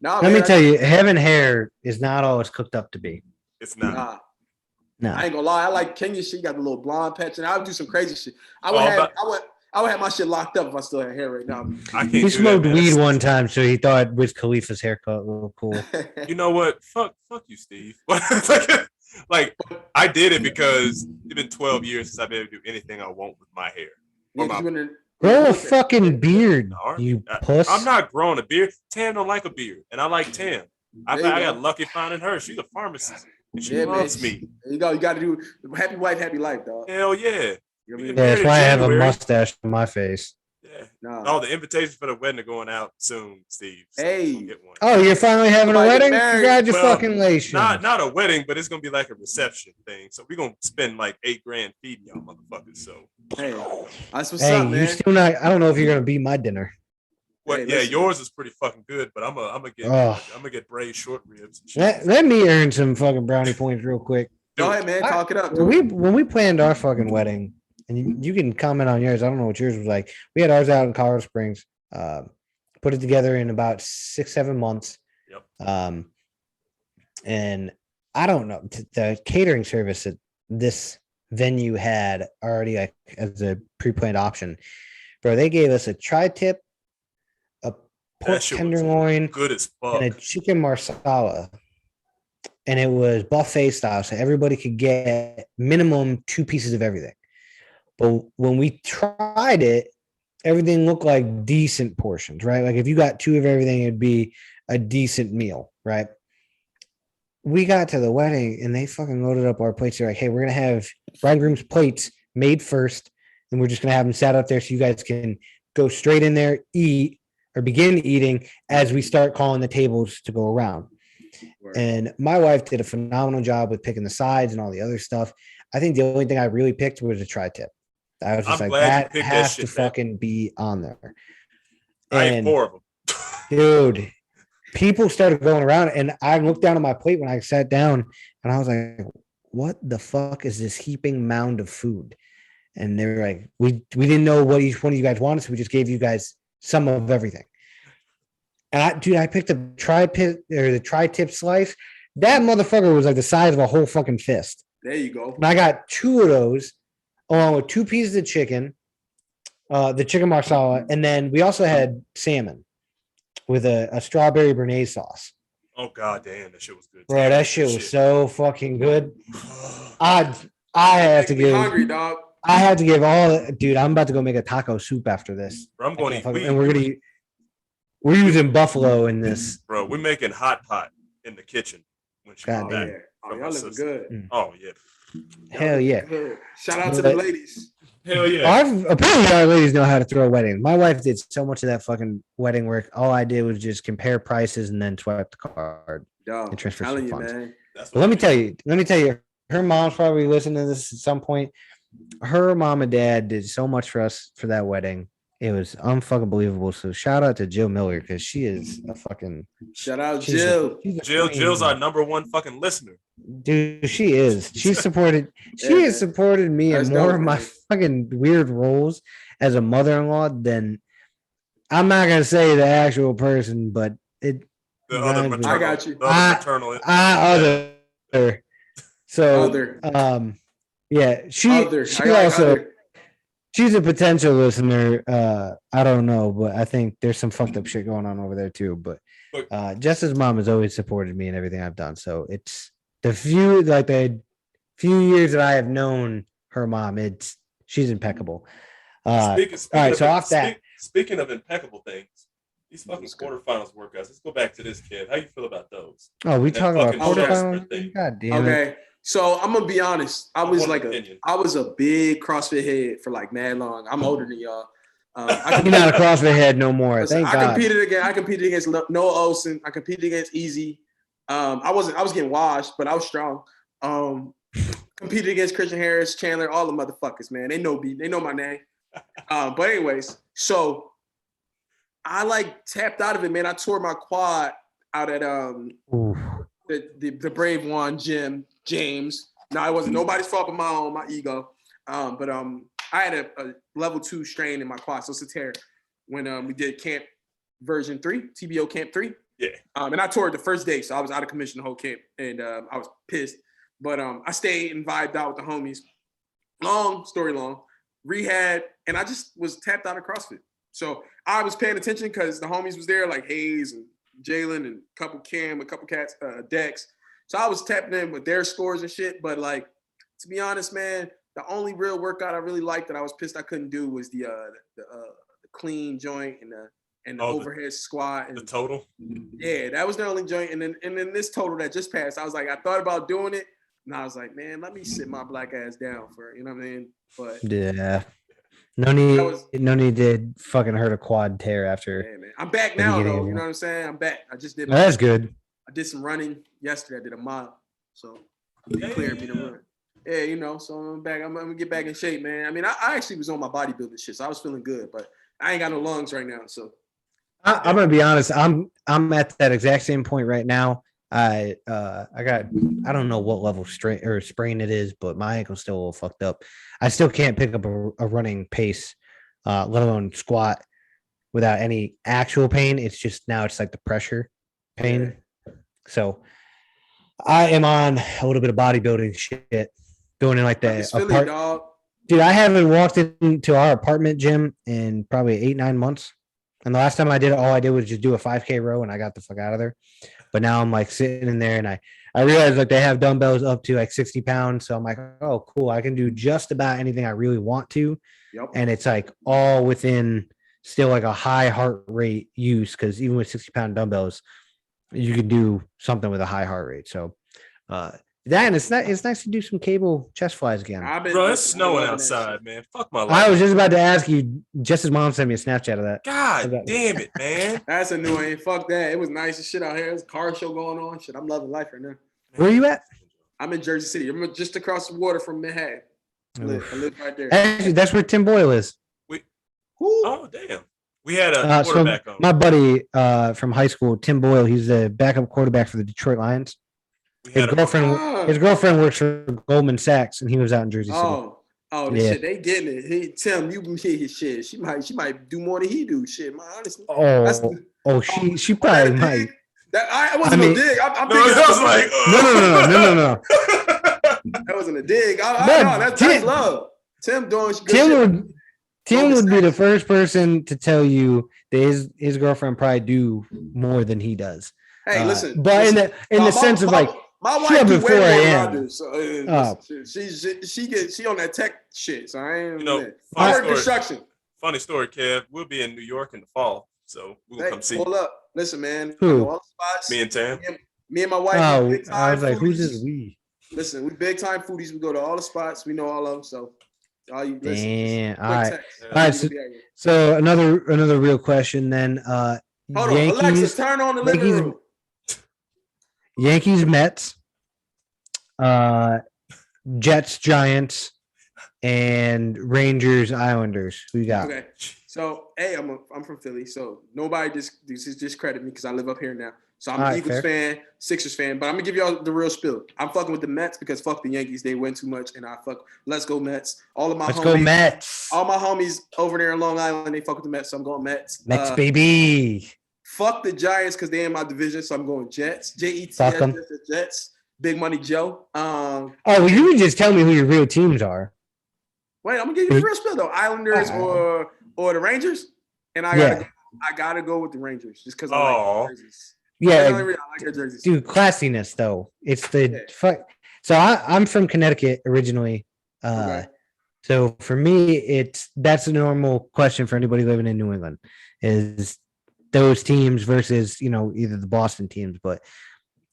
Speaker 1: let me tell you, having hair is not all it's cooked up to be.
Speaker 2: It's not.
Speaker 1: No.
Speaker 3: I ain't gonna lie. I like Kenya shit. You got the little blonde patch, and I would do some crazy shit. I would have my shit locked up if I still had hair right now.
Speaker 2: I can't
Speaker 1: He
Speaker 2: do
Speaker 1: smoked
Speaker 2: that, man.
Speaker 1: weed one time, so he thought Wiz Khalifa's haircut looked cool.
Speaker 2: You know what? Fuck you, Steve. like I did it because it's been 12 years since I've been able to do anything I want with my hair.
Speaker 1: Grow a fucking beard, you puss.
Speaker 2: I'm not growing a beard. Tam don't like a beard, and I like Tam. I got lucky finding her. She's a pharmacist, and she loves me.
Speaker 3: There you go. You got to do happy wife, happy life, dog.
Speaker 2: Hell yeah.
Speaker 1: Yeah, that's why I have a mustache on my face.
Speaker 2: Yeah. No, the invitations for the wedding are going out soon, Steve. So
Speaker 3: hey.
Speaker 2: get one.
Speaker 1: Oh, you're finally having a wedding? Congratulations.
Speaker 2: Not a wedding, but it's gonna be like a reception thing. So we're gonna spend like $8,000 feeding y'all motherfuckers. So
Speaker 3: hey, that's what's up, man.
Speaker 1: You still not, I don't know if you're gonna be my dinner.
Speaker 2: Well, yeah, yours is pretty fucking good, but I'm gonna get braised short ribs.
Speaker 1: Let me earn some fucking brownie points real quick.
Speaker 3: Go ahead, man. Talk it up.
Speaker 1: When we planned our fucking wedding, and you can comment on yours. I don't know what yours was like. We had ours out in Colorado Springs. Put it together in about 6-7 months.
Speaker 2: Yep.
Speaker 1: And I don't know, the catering service that this venue had already like as a pre-planned option, bro. They gave us a tri-tip, a pork tenderloin,
Speaker 2: good as fuck,
Speaker 1: and a chicken marsala. And it was buffet style, so everybody could get minimum 2 pieces of everything. But when we tried it, everything looked like decent portions, right? Like if you got 2 of everything, it'd be a decent meal, right? We got to the wedding and they fucking loaded up our plates. They're like, hey, we're going to have bridegroom's plates made first. And we're just going to have them sat up there so you guys can go straight in there, eat, or begin eating as we start calling the tables to go around. And my wife did a phenomenal job with picking the sides and all the other stuff. I think the only thing I really picked was a tri-tip. I was just that has to fucking be on there.
Speaker 2: I ate 4 of them.
Speaker 1: Dude, people started going around and I looked down at my plate when I sat down and I was like, what the fuck is this heaping mound of food? And they were like, we didn't know what each one of you guys wanted, so we just gave you guys some of everything. And I picked the tri-tip slice. That motherfucker was like the size of a whole fucking fist.
Speaker 3: There you go.
Speaker 1: And I got 2 of those, along with 2 pieces of chicken, the chicken marsala, and then we also had salmon with a strawberry béarnaise sauce.
Speaker 2: Oh god damn, that shit was good.
Speaker 1: Bro, that shit was so fucking good. I have to give.
Speaker 3: Hungry, dog.
Speaker 1: I have to give all. Dude, I'm about to go make a taco soup after this.
Speaker 2: Bro, I'm going to eat.
Speaker 1: And we're gonna eat. We're using buffalo in this.
Speaker 2: Bro, we're making hot pot in the kitchen when she comes back.
Speaker 3: Oh, y'all look good.
Speaker 2: Oh yeah.
Speaker 1: Hell yeah.
Speaker 3: Good. Shout out to the ladies.
Speaker 2: Hell yeah.
Speaker 1: Apparently our ladies know how to throw a wedding. My wife did so much of that fucking wedding work. All I did was just compare prices and then swipe the card. And transfer some funds.
Speaker 3: Man.
Speaker 1: Let me tell you, her mom's probably listening to this at some point. Her mom and dad did so much for us for that wedding. It was unfucking believable. So shout out to Jill Miller because she is a fucking
Speaker 3: shout out Jill.
Speaker 2: Jill's our #1 fucking listener.
Speaker 1: Dude, she is. She supported. She has supported me in more of my fucking weird roles as a mother-in-law than I'm not gonna say the actual person, but it.
Speaker 2: The other maternal,
Speaker 3: I got you.
Speaker 2: The other maternal.
Speaker 1: Other. So
Speaker 3: other.
Speaker 1: Yeah, she also. She's a potential listener. I don't know, but I think there's some fucked up shit going on over there too. But Jess's mom has always supported me in everything I've done. So it's the few years that I have known her mom, she's impeccable.
Speaker 2: Speaking of impeccable things, these fucking quarterfinals workouts. Let's go back to this, Kev. How you feel about those?
Speaker 1: Oh, we talk about quarterfinals. God damn it.
Speaker 3: Okay. So I'm gonna be honest. I was a big CrossFit head for like mad long. I'm older than y'all.
Speaker 1: You're not a CrossFit head no more.
Speaker 3: Listen,
Speaker 1: Thank God.
Speaker 3: I competed against Noah Olsen. I competed against Easy. I was getting washed, but I was strong. Competed against Christian Harris, Chandler, all the motherfuckers, man. They know me. They know my name. But anyways, so I like tapped out of it, man. I tore my quad out at the Brave One gym. James. No, it wasn't nobody's fault but my own, my ego. But I had a level 2 strain in my quad, so it's a tear when we did camp version 3, TBO camp 3.
Speaker 2: Yeah.
Speaker 3: And I tore it the first day, so I was out of commission the whole camp, and I was pissed. But I stayed and vibed out with the homies. Long story long, rehab, and I just was tapped out of CrossFit. So I was paying attention because the homies was there, like Hayes and Jalen and a couple Cam, a couple cats, Dex. So I was tapping in with their scores and shit. But like, to be honest, man, the only real workout I really liked that I was pissed I couldn't do was the clean joint and the overhead squat and
Speaker 2: the total.
Speaker 3: Yeah, that was the only joint. And then this total that just passed, I was like, I thought about doing it. And I was like, man, let me sit my black ass down for it. You know what I mean? But
Speaker 1: yeah, no need to fucking hurt a quad tear after.
Speaker 3: Yeah, man. I'm back now though. You know what I'm saying? I'm back. I just did.
Speaker 1: That's good.
Speaker 3: I did some running yesterday. I did a mile, so it cleared me to run. Yeah, you know. So I'm back. I'm gonna get back in shape, man. I mean, I actually was on my bodybuilding shit, so I was feeling good, but I ain't got no lungs right now. So
Speaker 1: I'm gonna be honest. I'm at that exact same point right now. I don't know what level strain or sprain it is, but my ankle's still a little fucked up. I still can't pick up a running pace, let alone squat without any actual pain. It's just now it's like the pressure pain. So I am on a little bit of bodybuilding shit, doing it like that. Dude, I haven't walked into our apartment gym in probably 8-9 months. And the last time I did it, all I did was just do a 5K row and I got the fuck out of there. But now I'm like sitting in there and I realized like they have dumbbells up to like 60 pounds. So I'm like, oh, cool. I can do just about anything I really want to.
Speaker 3: Yep.
Speaker 1: And it's like all within still like a high heart rate use. Cause even with 60-pound dumbbells, you can do something with a high heart rate. So and it's nice to do some cable chest flies again.
Speaker 2: Bro, it's snowing outside, man. Fuck my life.
Speaker 1: I was just about to ask you, Jess's mom sent me a Snapchat of that.
Speaker 2: God damn it, man.
Speaker 3: That's annoying. Fuck that. It was nice as shit out here. There's a car show going on. Shit, I'm loving life right now.
Speaker 1: Where are you at?
Speaker 3: I'm in Jersey City. I'm just across the water from Manhattan. I live right there.
Speaker 1: Actually, that's where Tim Boyle is.
Speaker 2: Oh, damn. We had a quarterback on.
Speaker 1: My buddy from high school, Tim Boyle, he's the backup quarterback for the Detroit Lions. His girlfriend works for Goldman Sachs, and he was out in Jersey City.
Speaker 3: Shit, they getting it. Tim, you his shit. She might do more than he do. Shit, honestly.
Speaker 1: She probably might.
Speaker 3: That wasn't a dig. I'm thinking.
Speaker 2: I was like,
Speaker 1: no.
Speaker 3: That wasn't a dig. That's love. Tim doing good.
Speaker 1: Tim would be the first person to tell you that his girlfriend probably do more than he does.
Speaker 3: Hey, listen.
Speaker 1: But in the sense of like.
Speaker 3: My wife do way more than I do, so she on that tech shit. So I ain't. I work construction.
Speaker 2: Funny story, Kev. We'll be in New York in the fall, so we'll come see.
Speaker 3: Pull up. Listen, man.
Speaker 1: Who?
Speaker 3: All the spots.
Speaker 2: Me and Tam.
Speaker 3: Me and my wife.
Speaker 1: I was like, who's this we?
Speaker 3: Listen, we big time foodies. We go to all the spots. We know all of them. So all you listen.
Speaker 1: Damn. All right. So another real question then.
Speaker 3: Hold on, Alexa, turn on the living room.
Speaker 1: Yankees, Mets, Jets, Giants, and Rangers, Islanders. Who you got?
Speaker 3: Okay. So, hey, I'm from Philly, so nobody discredit me because I live up here now. So I'm an Eagles fan, Sixers fan, but I'm gonna give y'all the real spill. I'm fucking with the Mets because fuck the Yankees, they win too much, and let's go Mets. Let's go Mets. All my homies over there in Long Island, they fuck with the Mets, so I'm going Mets.
Speaker 1: Mets, baby.
Speaker 3: Fuck the Giants because they in my division, so I'm going Jets. Jets, Jets. Big Money Joe.
Speaker 1: Well, you can just tell me who your real teams are.
Speaker 3: Wait, I'm gonna give you the real spill though. Islanders or the Rangers, and I gotta go with the Rangers just because I like the jerseys.
Speaker 1: Yeah,
Speaker 3: I like their jerseys.
Speaker 1: Dude, classiness though. It's the fuck. So I'm from Connecticut originally. So for me, that's a normal question for anybody living in New England is those teams versus, either the Boston teams, but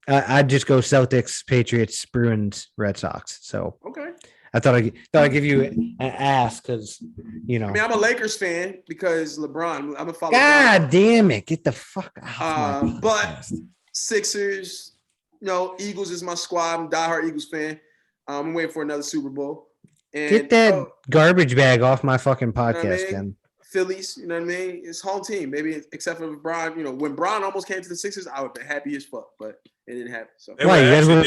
Speaker 1: I'd just go Celtics, Patriots, Bruins, Red Sox. So I thought I'd give you an ask because,
Speaker 3: I mean, I'm a Lakers fan because LeBron. I'm a follow.
Speaker 1: God damn it. Get the fuck out.
Speaker 3: But Sixers, Eagles is my squad. I'm a diehard Eagles fan. I'm waiting for another Super Bowl. And,
Speaker 1: get that garbage bag off my fucking podcast, Ken.
Speaker 3: Phillies, you know what I mean? It's home team, maybe except for Bron. When Bron almost came to the Sixers, I would be happy as fuck, but it didn't happen. So
Speaker 1: you guys would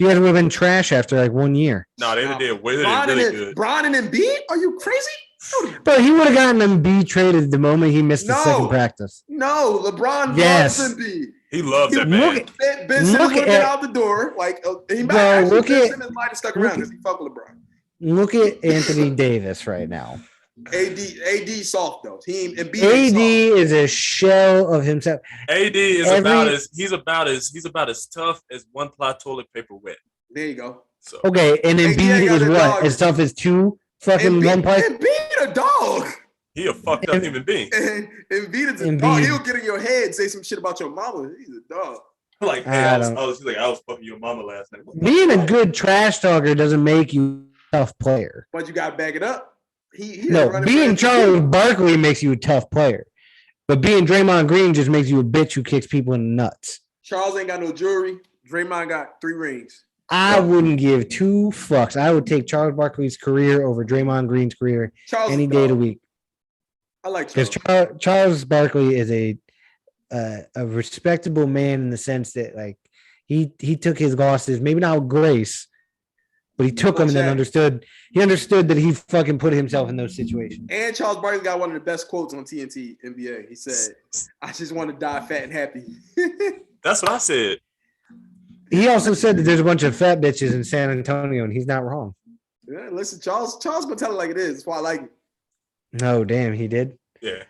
Speaker 1: have been trash after like 1 year.
Speaker 2: No, they did really good.
Speaker 3: Bron and Embiid? Are you crazy?
Speaker 1: But he would have gotten Embiid traded the moment he missed the second practice.
Speaker 3: No, LeBron loves Embiid.
Speaker 2: He loves that
Speaker 1: Look
Speaker 2: man.
Speaker 3: Ben Simmons
Speaker 1: Look
Speaker 3: would have been
Speaker 1: at-
Speaker 3: out the door. Like he might
Speaker 1: Bro,
Speaker 3: actually
Speaker 1: look
Speaker 3: Ben
Speaker 1: at-
Speaker 3: Simmons might have stuck
Speaker 1: look
Speaker 3: around
Speaker 1: at-
Speaker 3: because he fuck with LeBron.
Speaker 1: Look at Anthony Davis right now.
Speaker 3: AD soft though. He ain't Embiid
Speaker 1: AD
Speaker 3: ain't soft.
Speaker 1: is a shell of himself.
Speaker 2: AD is
Speaker 1: Every-
Speaker 2: he's about as tough as one ply toilet paper wet.
Speaker 3: There you go.
Speaker 2: So
Speaker 1: Okay, and
Speaker 3: AD
Speaker 1: Embiid
Speaker 3: got
Speaker 1: is
Speaker 3: the
Speaker 1: what?
Speaker 3: dog.
Speaker 1: As tough as two fucking one play?
Speaker 3: Embiid a dog.
Speaker 2: he a fucked up human being.
Speaker 3: And Embiid is a
Speaker 1: Embiid.
Speaker 3: dog. He'll get in your head, say some shit about your mama. He's a dog.
Speaker 2: Like, hey, I was fucking your mama last night.
Speaker 1: Being a good trash talker doesn't make you a tough player.
Speaker 3: But you gotta back it up. He
Speaker 1: No,
Speaker 3: running
Speaker 1: being
Speaker 3: for
Speaker 1: Charles
Speaker 3: MVP.
Speaker 1: Barkley makes you a tough player. But being Draymond Green just makes you a bitch who kicks people in the nuts.
Speaker 3: Charles ain't got no jewelry. Draymond got 3 rings.
Speaker 1: I wouldn't give 2 fucks. I would take Charles Barkley's career over Draymond Green's career
Speaker 3: Charles
Speaker 1: any
Speaker 3: is
Speaker 1: day of the
Speaker 3: dog.
Speaker 1: week.
Speaker 3: I like
Speaker 1: Because
Speaker 3: Charles.
Speaker 1: Charles Barkley is a respectable man in the sense that like he took his losses, maybe not with grace, but he took them and then understood. He understood that he fucking put himself in those situations.
Speaker 3: And Charles Barkley got one of the best quotes on TNT NBA. He said, "I just want to die fat and happy."
Speaker 2: That's what I said.
Speaker 1: He also said that there's a bunch of fat bitches in San Antonio, and he's not wrong.
Speaker 3: Yeah, listen, Charles gonna tell it like it is. That's why I like it.
Speaker 1: No, damn, he did.
Speaker 2: Yeah.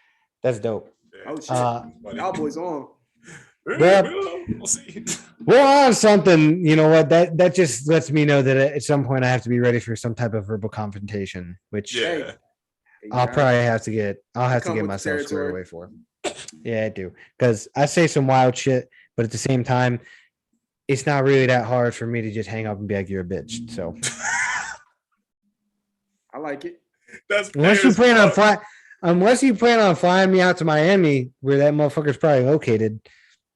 Speaker 1: That's dope.
Speaker 3: Oh shit,
Speaker 2: Funny.
Speaker 3: Cowboys on.
Speaker 2: We'll see.
Speaker 1: Well, on something, you know what? That just lets me know that at some point I have to be ready for some type of verbal confrontation, which
Speaker 2: Yeah.
Speaker 1: I'll probably have to get. I'll have to
Speaker 3: Come
Speaker 1: get
Speaker 3: with the
Speaker 1: myself squared
Speaker 3: territory.
Speaker 1: away for. Yeah, I do, because I say some wild shit, but at the same time, it's not really that hard for me to just hang up and be like, "You're a bitch." So
Speaker 3: I like it.
Speaker 2: That's
Speaker 1: unless you
Speaker 2: fair
Speaker 1: plan
Speaker 2: as
Speaker 1: on
Speaker 2: fuck.
Speaker 1: flying me out to Miami, where that motherfucker's probably located.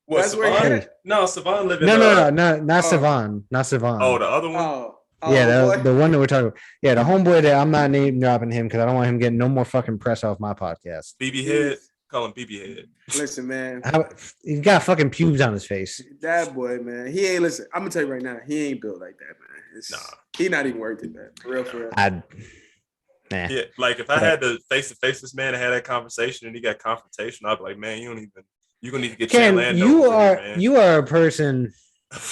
Speaker 2: What,
Speaker 3: That's where
Speaker 2: Savon?
Speaker 3: he at.
Speaker 2: No, Savon living.
Speaker 1: No, not
Speaker 3: Oh.
Speaker 1: Savon, not Savon.
Speaker 2: Oh, the other one.
Speaker 1: Yeah,
Speaker 3: boy.
Speaker 1: the one that we're talking about. Yeah, the homeboy that I'm not name dropping him because I don't want him getting no more fucking press off my podcast.
Speaker 2: BB head. Call him BB head.
Speaker 3: Listen, man,
Speaker 1: He's got fucking pubes on his face.
Speaker 3: that boy, man, he ain't listen. I'm gonna tell you right now, he ain't built like that, man.
Speaker 2: Nah.
Speaker 3: He not even worth it, man. For real, for real.
Speaker 1: Nah.
Speaker 2: Yeah, like if I had to face this man and had that conversation and he got confrontation, I'd be like, man, you're gonna need to get
Speaker 1: Ken,
Speaker 2: your land
Speaker 1: you
Speaker 2: over,
Speaker 1: are
Speaker 2: man.
Speaker 1: you are a person.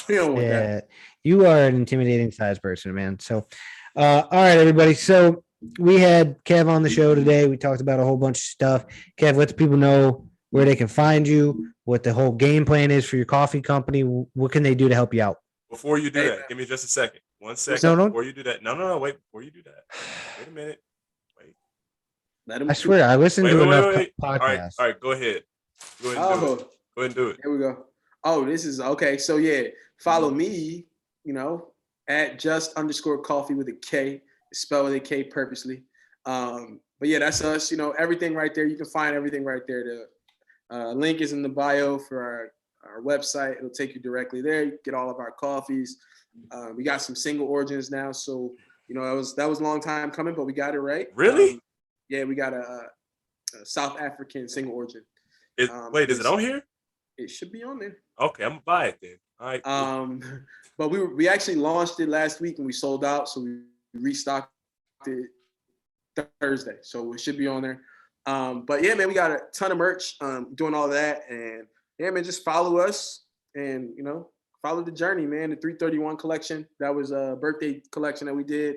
Speaker 3: He don't want that.
Speaker 1: Yeah, you are an intimidating size person, man. So, all right, everybody. So we had Kev on the show today. We talked about a whole bunch of stuff. Kev, let the people know where they can find you, what the whole game plan is for your coffee company. What can they do to help you out?
Speaker 2: Before you do
Speaker 3: Hey,
Speaker 2: that,
Speaker 3: man.
Speaker 2: give me just a second. 1 second.
Speaker 1: No.
Speaker 2: Before you do that. No, wait. Before you do that. Wait a minute. Wait.
Speaker 3: Let him
Speaker 1: I swear, I listened to enough
Speaker 2: All
Speaker 1: podcasts.
Speaker 2: right, go ahead. Go ahead and do it.
Speaker 3: Oh,
Speaker 2: Go ahead and do it.
Speaker 3: here we go. Oh, this is okay. So yeah, follow me, at just_coffee with a K. It's spelled with a K purposely. But yeah, that's us. Everything right there. You can find everything right there. The link is in the bio for our website. It'll take you directly there. You get all of our coffees. We got some single origins now, so that was a long time coming, but we got it right.
Speaker 2: Really?
Speaker 3: Yeah, we got a South African single origin.
Speaker 2: Wait, is it on here?
Speaker 3: It should be on there.
Speaker 2: Okay, I'm gonna buy it then. All right. Cool.
Speaker 3: But we actually launched it last week and we sold out, so we restocked it Thursday, so it should be on there. But yeah, man, we got a ton of merch, doing all that, and yeah, man, just follow us and follow the journey, man. The 331 collection, that was a birthday collection that we did.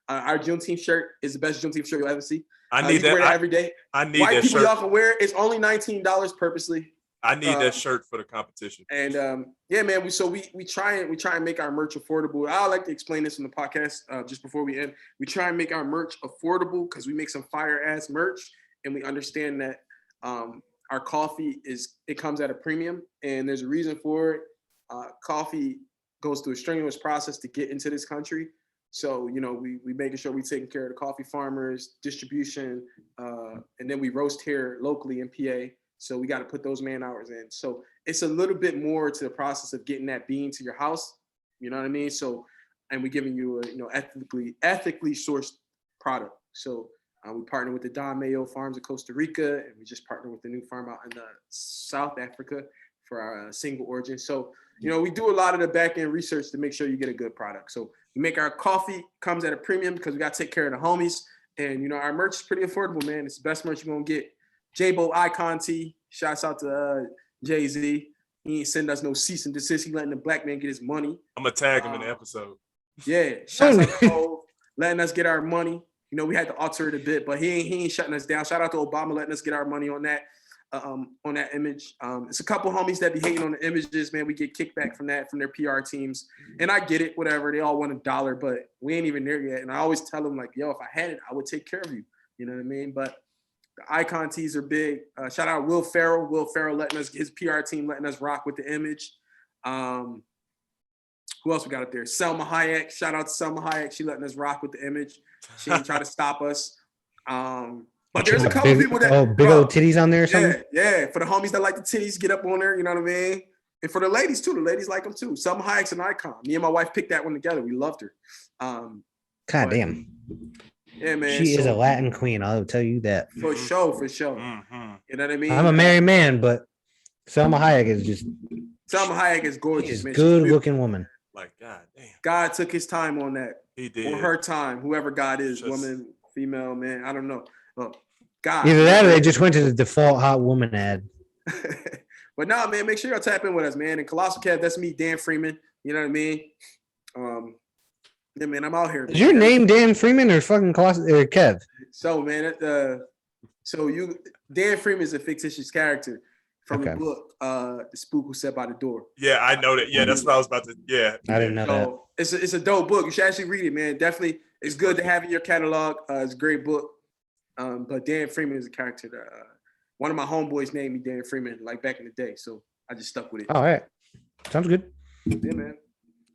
Speaker 3: Our Juneteenth shirt is the best Juneteenth shirt you'll ever see.
Speaker 2: I
Speaker 3: You
Speaker 2: need
Speaker 3: can wear
Speaker 2: that.
Speaker 3: that every day.
Speaker 2: I need
Speaker 3: White
Speaker 2: that
Speaker 3: people,
Speaker 2: shirt.
Speaker 3: y'all can wear it. It's only $19 purposely.
Speaker 2: I need that shirt for the competition.
Speaker 3: And yeah, man, we try and make our merch affordable. I like to explain this in the podcast just before we end. We try and make our merch affordable because we make some fire ass merch, and we understand that our coffee comes at a premium, and there's a reason for it. Coffee goes through a strenuous process to get into this country. So, we making sure we taking care of the coffee farmers, distribution, and then we roast here locally in PA. So we got to put those man hours in. So it's a little bit more to the process of getting that bean to your house. You know what I mean? So, and we're giving you a, ethically sourced product. So we partner with the Don Mayo Farms of Costa Rica, and we just partnered with the new farm out in South Africa for our single origin. So, we do a lot of the back end research to make sure you get a good product. So we make our coffee comes at a premium because we got to take care of the homies. And, our merch is pretty affordable, man. It's the best merch you're going to get. J-Bo Icon T, shouts out to Jay-Z. He ain't send us no cease and desist. He letting the black man get his money.
Speaker 2: I'm gonna tag him in the episode.
Speaker 3: Yeah, shout out to Hov, letting us get our money. You know, we had to alter it a bit, but he ain't shutting us down. Shout out to Obama letting us get our money on that image. It's a couple homies that be hating on the images, man. We get kickback from that, from their PR teams. And I get it, whatever. They all want $1, but we ain't even there yet. And I always tell them, like, yo, if I had it, I would take care of you. You know what I mean? But the icon tees are big. Shout out Will Ferrell. Will Ferrell letting us, his PR team letting us rock with the image. Who else we got up there? Selma Hayek. Shout out to Selma Hayek. She letting us rock with the image. She ain't try to stop us. But there's a couple people that
Speaker 1: big old titties on there or something.
Speaker 3: Yeah. For the homies that like the titties, get up on there. You know what I mean? And for the ladies too. The ladies like them too. Selma Hayek's an icon. Me and my wife picked that one together. We loved her.
Speaker 1: God damn.
Speaker 3: Yeah, man.
Speaker 1: She is a Latin queen. I'll tell you that.
Speaker 3: For sure.
Speaker 2: Mm-hmm.
Speaker 3: You know what I mean?
Speaker 1: I'm a married man, but Selma Hayek is just.
Speaker 3: Selma Hayek is gorgeous.
Speaker 1: She's a
Speaker 3: man.
Speaker 1: good looking woman.
Speaker 2: Like, God damn.
Speaker 3: God took his time on that.
Speaker 2: He did.
Speaker 3: On her time, whoever God is, woman, female, man. I don't know. God.
Speaker 1: Either that or they just went to the default hot woman ad.
Speaker 3: But nah, man, make sure y'all tap in with us, man. And Colossal Kev, that's me, Dan Freeman. You know what I mean? Yeah, man, I'm out here.
Speaker 1: Is your name Dan Freeman or fucking Kev?
Speaker 3: So, man, Dan Freeman is a fictitious character from the book, The Spook Who Sat by the Door.
Speaker 2: Yeah, I know that. Yeah, that's what I was about to. Yeah,
Speaker 1: I didn't know that.
Speaker 3: It's a dope book. You should actually read it, man. Definitely, it's good to have in your catalog. It's a great book. But Dan Freeman is a character that one of my homeboys named me Dan Freeman, like back in the day. So I just stuck with it.
Speaker 1: All right, sounds good.
Speaker 3: Yeah, man.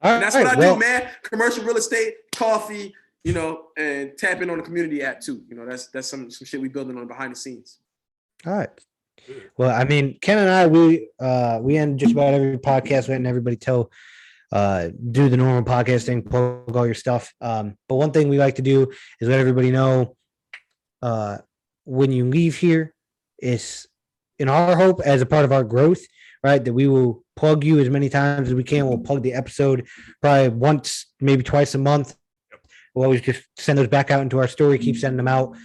Speaker 1: All
Speaker 3: and that's what I do, man. Commercial real estate, coffee, you know, and tap in on the community app too. You know, that's some shit we building on behind the scenes.
Speaker 1: All right. Well, I mean, Ken and I, we end just about every podcast letting everybody do the normal podcast thing, plug all your stuff. But one thing we like to do is let everybody know when you leave here, it's in our hope as a part of our growth, right, that we will plug you as many times as we can. We'll plug the episode probably once, maybe twice a month. We'll always just send those back out into our story, keep sending them out.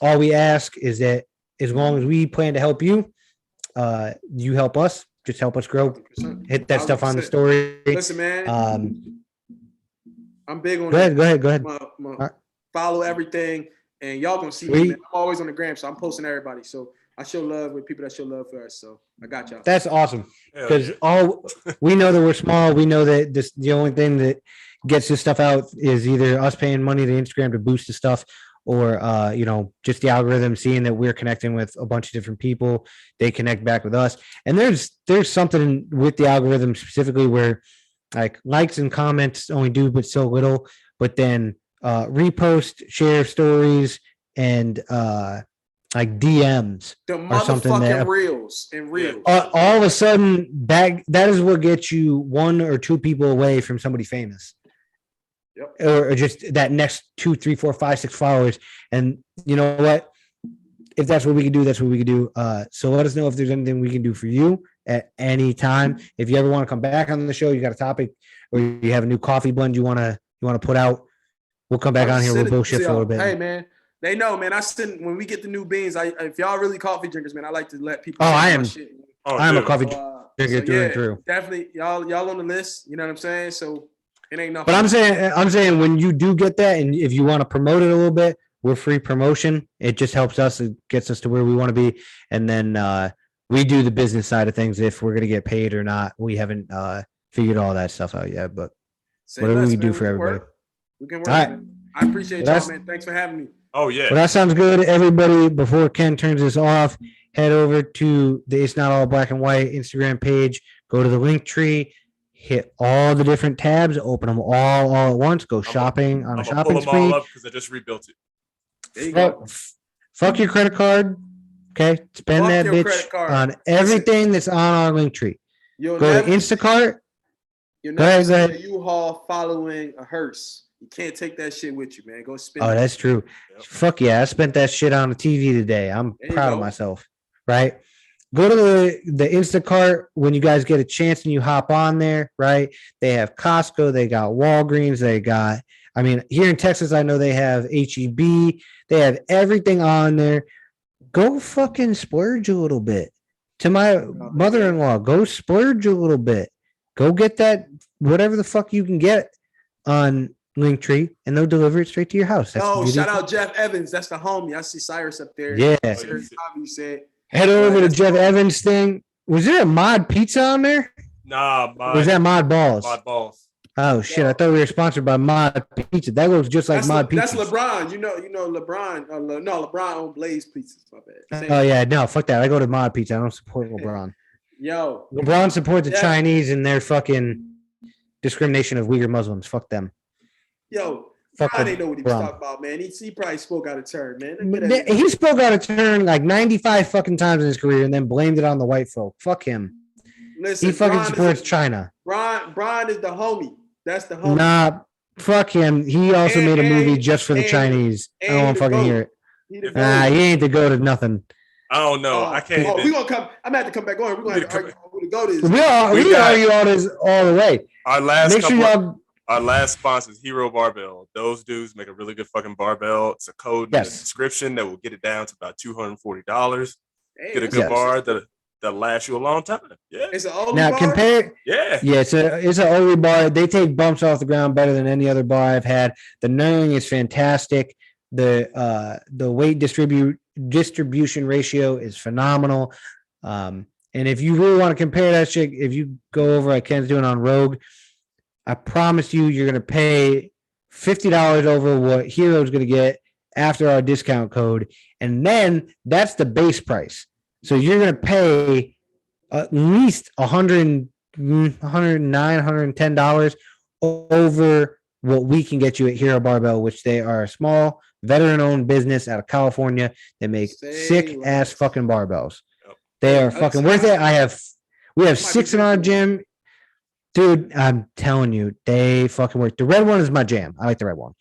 Speaker 1: All we ask is that as long as we plan to help you, you help us. Just help us grow. 100%. Hit that stuff on the story.
Speaker 3: Listen, man. I'm big on.
Speaker 1: Go ahead.
Speaker 3: Follow everything, and y'all gonna see me. Man. I'm always on the gram, so I'm posting everybody. So I show love with people that show love for us. So I got y'all.
Speaker 1: That's awesome. Because we know that we're small. We know that the only thing that gets this stuff out is either us paying money to Instagram to boost the stuff, or just the algorithm seeing that we're connecting with a bunch of different people. They connect back with us. And there's something with the algorithm specifically where like likes and comments only do but so little, but then repost, share stories, and like DMs or something that
Speaker 3: reels.
Speaker 1: All of a sudden that is what gets you 1 or 2 people away from somebody famous.
Speaker 3: Yep.
Speaker 1: Or just that next 2, 3, 4, 5, 6 followers. And you know what? If that's what we can do, that's what we can do. So let us know if there's anything we can do for you at any time. If you ever want to come back on the show, you got a topic or you have a new coffee blend you want to put out, we'll come back on here. We'll bullshit for a little bit.
Speaker 3: Hey, man. They know, man. when we get the new beans, if y'all really coffee drinkers, man, I like to let people.
Speaker 1: I am.
Speaker 3: Shit.
Speaker 1: I'm a coffee drinker through and through.
Speaker 3: Definitely, y'all on the list. You know what I'm saying? So it ain't nothing.
Speaker 1: But I'm saying when you do get that, and if you want to promote it a little bit, we're free promotion. It just helps us. It gets us to where we want to be, and then we do the business side of things. If we're gonna get paid or not, we haven't figured all that stuff out yet. But whatever we do for everybody,
Speaker 3: we can work. All right. I appreciate y'all, man. Thanks for having me.
Speaker 2: Oh, yeah.
Speaker 1: Well, that sounds good. Everybody, before Ken turns this off, head over to the It's Not All Black and White Instagram page. Go to the link tree. Hit all the different tabs. Open them all at once. Go shopping on a shopping spree.
Speaker 2: All up because I just rebuilt it.
Speaker 3: There you go.
Speaker 1: Fuck your credit card. Okay? Spend that bitch on everything that's on our link tree. Go to Instacart.
Speaker 3: You're not a U-Haul following a hearse. You can't take that shit with you, man. Go spend.
Speaker 1: Oh, that's true. Yep. Fuck yeah. I spent that shit on the TV today. I'm proud of myself. Right? Go to the Instacart when you guys get a chance and you hop on there, right? They have Costco. They got Walgreens. Here in Texas, I know they have HEB. They have everything on there. Go fucking splurge a little bit. to my mother-in-law. Go splurge a little bit. Go get that whatever the fuck you can get on Linktree, and they'll deliver it straight to your house. That's the
Speaker 3: Oh,
Speaker 1: beauty
Speaker 3: shout
Speaker 1: of-
Speaker 3: out Jeff Evans. That's the homie. I see Cyrus up there.
Speaker 1: Yeah.
Speaker 3: CerusPerformance said.
Speaker 1: Head over to
Speaker 3: that's
Speaker 1: Jeff
Speaker 3: the homie.
Speaker 1: Evans thing. Was there a Mod Pizza on there?
Speaker 2: Nah,
Speaker 1: Or was that Mod Balls?
Speaker 2: Mod balls.
Speaker 1: Oh shit! I thought we were sponsored by Mod Pizza. That looks just like Mod
Speaker 3: That's
Speaker 1: Pizza.
Speaker 3: LeBron. You know LeBron. No, LeBron on Blaze Pizzas. My bad.
Speaker 1: Oh yeah, no, fuck that. I go to Mod Pizza. I don't support LeBron.
Speaker 3: Yo,
Speaker 1: LeBron supports the
Speaker 3: Yeah.
Speaker 1: Chinese and their fucking discrimination of Uyghur Muslims. Fuck them.
Speaker 3: yo,
Speaker 1: Fuck
Speaker 3: I didn't know what he was
Speaker 1: LeBron.
Speaker 3: talking about, man. He probably spoke out of turn, man. Look at that.
Speaker 1: He spoke out of turn like 95 fucking times in his career and then blamed it on the white folk. Fuck him.
Speaker 3: Listen,
Speaker 1: He fucking
Speaker 3: Bron
Speaker 1: supports China.
Speaker 3: Bron is the homie. That's the homie.
Speaker 1: Nah, fuck him. He also
Speaker 3: And-
Speaker 1: made a movie
Speaker 3: and-
Speaker 1: just for the
Speaker 3: and-
Speaker 1: Chinese. I
Speaker 3: and
Speaker 1: don't want
Speaker 3: the
Speaker 1: to fucking
Speaker 3: goat.
Speaker 1: hear it.
Speaker 3: He the
Speaker 1: Nah,
Speaker 3: goat.
Speaker 1: he ain't the goat of nothing.
Speaker 2: I don't know. I can't.
Speaker 3: Oh,
Speaker 2: even-
Speaker 3: we gonna come. I'm gonna have to come back on. We're gonna have to argue who the goat is.
Speaker 1: We
Speaker 2: We
Speaker 1: can
Speaker 2: got-
Speaker 1: argue all this all the way.
Speaker 2: Our last
Speaker 1: Make sure
Speaker 2: couple.
Speaker 1: y'all.
Speaker 2: Our last sponsor is HeroBarbell. Those dudes make a really good fucking barbell. It's a code in the
Speaker 1: Yes.
Speaker 2: description that will get it down to about $240.
Speaker 3: Hey,
Speaker 2: Get a
Speaker 3: that's-
Speaker 2: good
Speaker 1: Yes.
Speaker 2: bar that'll last you a long time. Yeah.
Speaker 3: It's an old
Speaker 1: Now
Speaker 3: bar.
Speaker 1: compare.
Speaker 2: Yeah.
Speaker 1: Yeah, it's an Ori bar. They take bumps off the ground better than any other bar I've had. The knurling is fantastic. The weight distribution ratio is phenomenal. And if you really want to compare that shit, if you go over like Ken's doing on Rogue, I promise you're gonna pay $50 over what Hero's gonna get after our discount code, and then that's the base price. So you're gonna pay at least $109, $110 over what we can get you at HeroBarbell, which they are a small veteran-owned business out of California. They make
Speaker 3: Say
Speaker 1: sick ass
Speaker 3: less.
Speaker 1: fucking barbells.
Speaker 2: Yep.
Speaker 1: They are
Speaker 3: That's
Speaker 1: fucking worth it. We have
Speaker 3: Might be
Speaker 1: 6 in our
Speaker 3: good.
Speaker 1: gym. Dude, I'm telling you, they fucking work. The red one is my jam. I like the red one.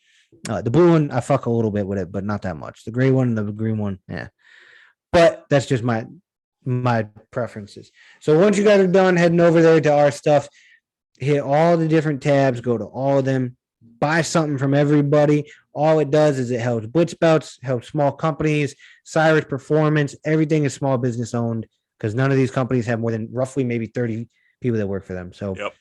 Speaker 1: The blue one, I fuck a little bit with it, but not that much. The gray one and the green one, yeah. But that's just my preferences. So once you guys are done heading over there to our stuff, hit all the different tabs, go to all of them, buy something from everybody. All it does is it helps BlitzBelts, helps small companies, CerusPerformance. Everything is small business owned because none of these companies have more than roughly maybe 30 people that work for them. So
Speaker 2: Yep.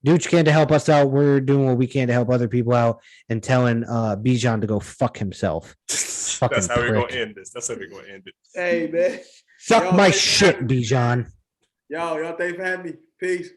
Speaker 1: do what you can to help us out. We're doing what we can to help other people out and telling Bijan to go fuck himself.
Speaker 2: That's
Speaker 1: Fucking
Speaker 2: how we're
Speaker 1: prick.
Speaker 2: gonna end this. That's how we're gonna end it.
Speaker 3: Hey man,
Speaker 1: Suck
Speaker 3: Yo,
Speaker 1: my
Speaker 3: thanks for
Speaker 1: shit,
Speaker 3: having me.
Speaker 1: Bijan.
Speaker 3: y'all thanks for having me. Peace.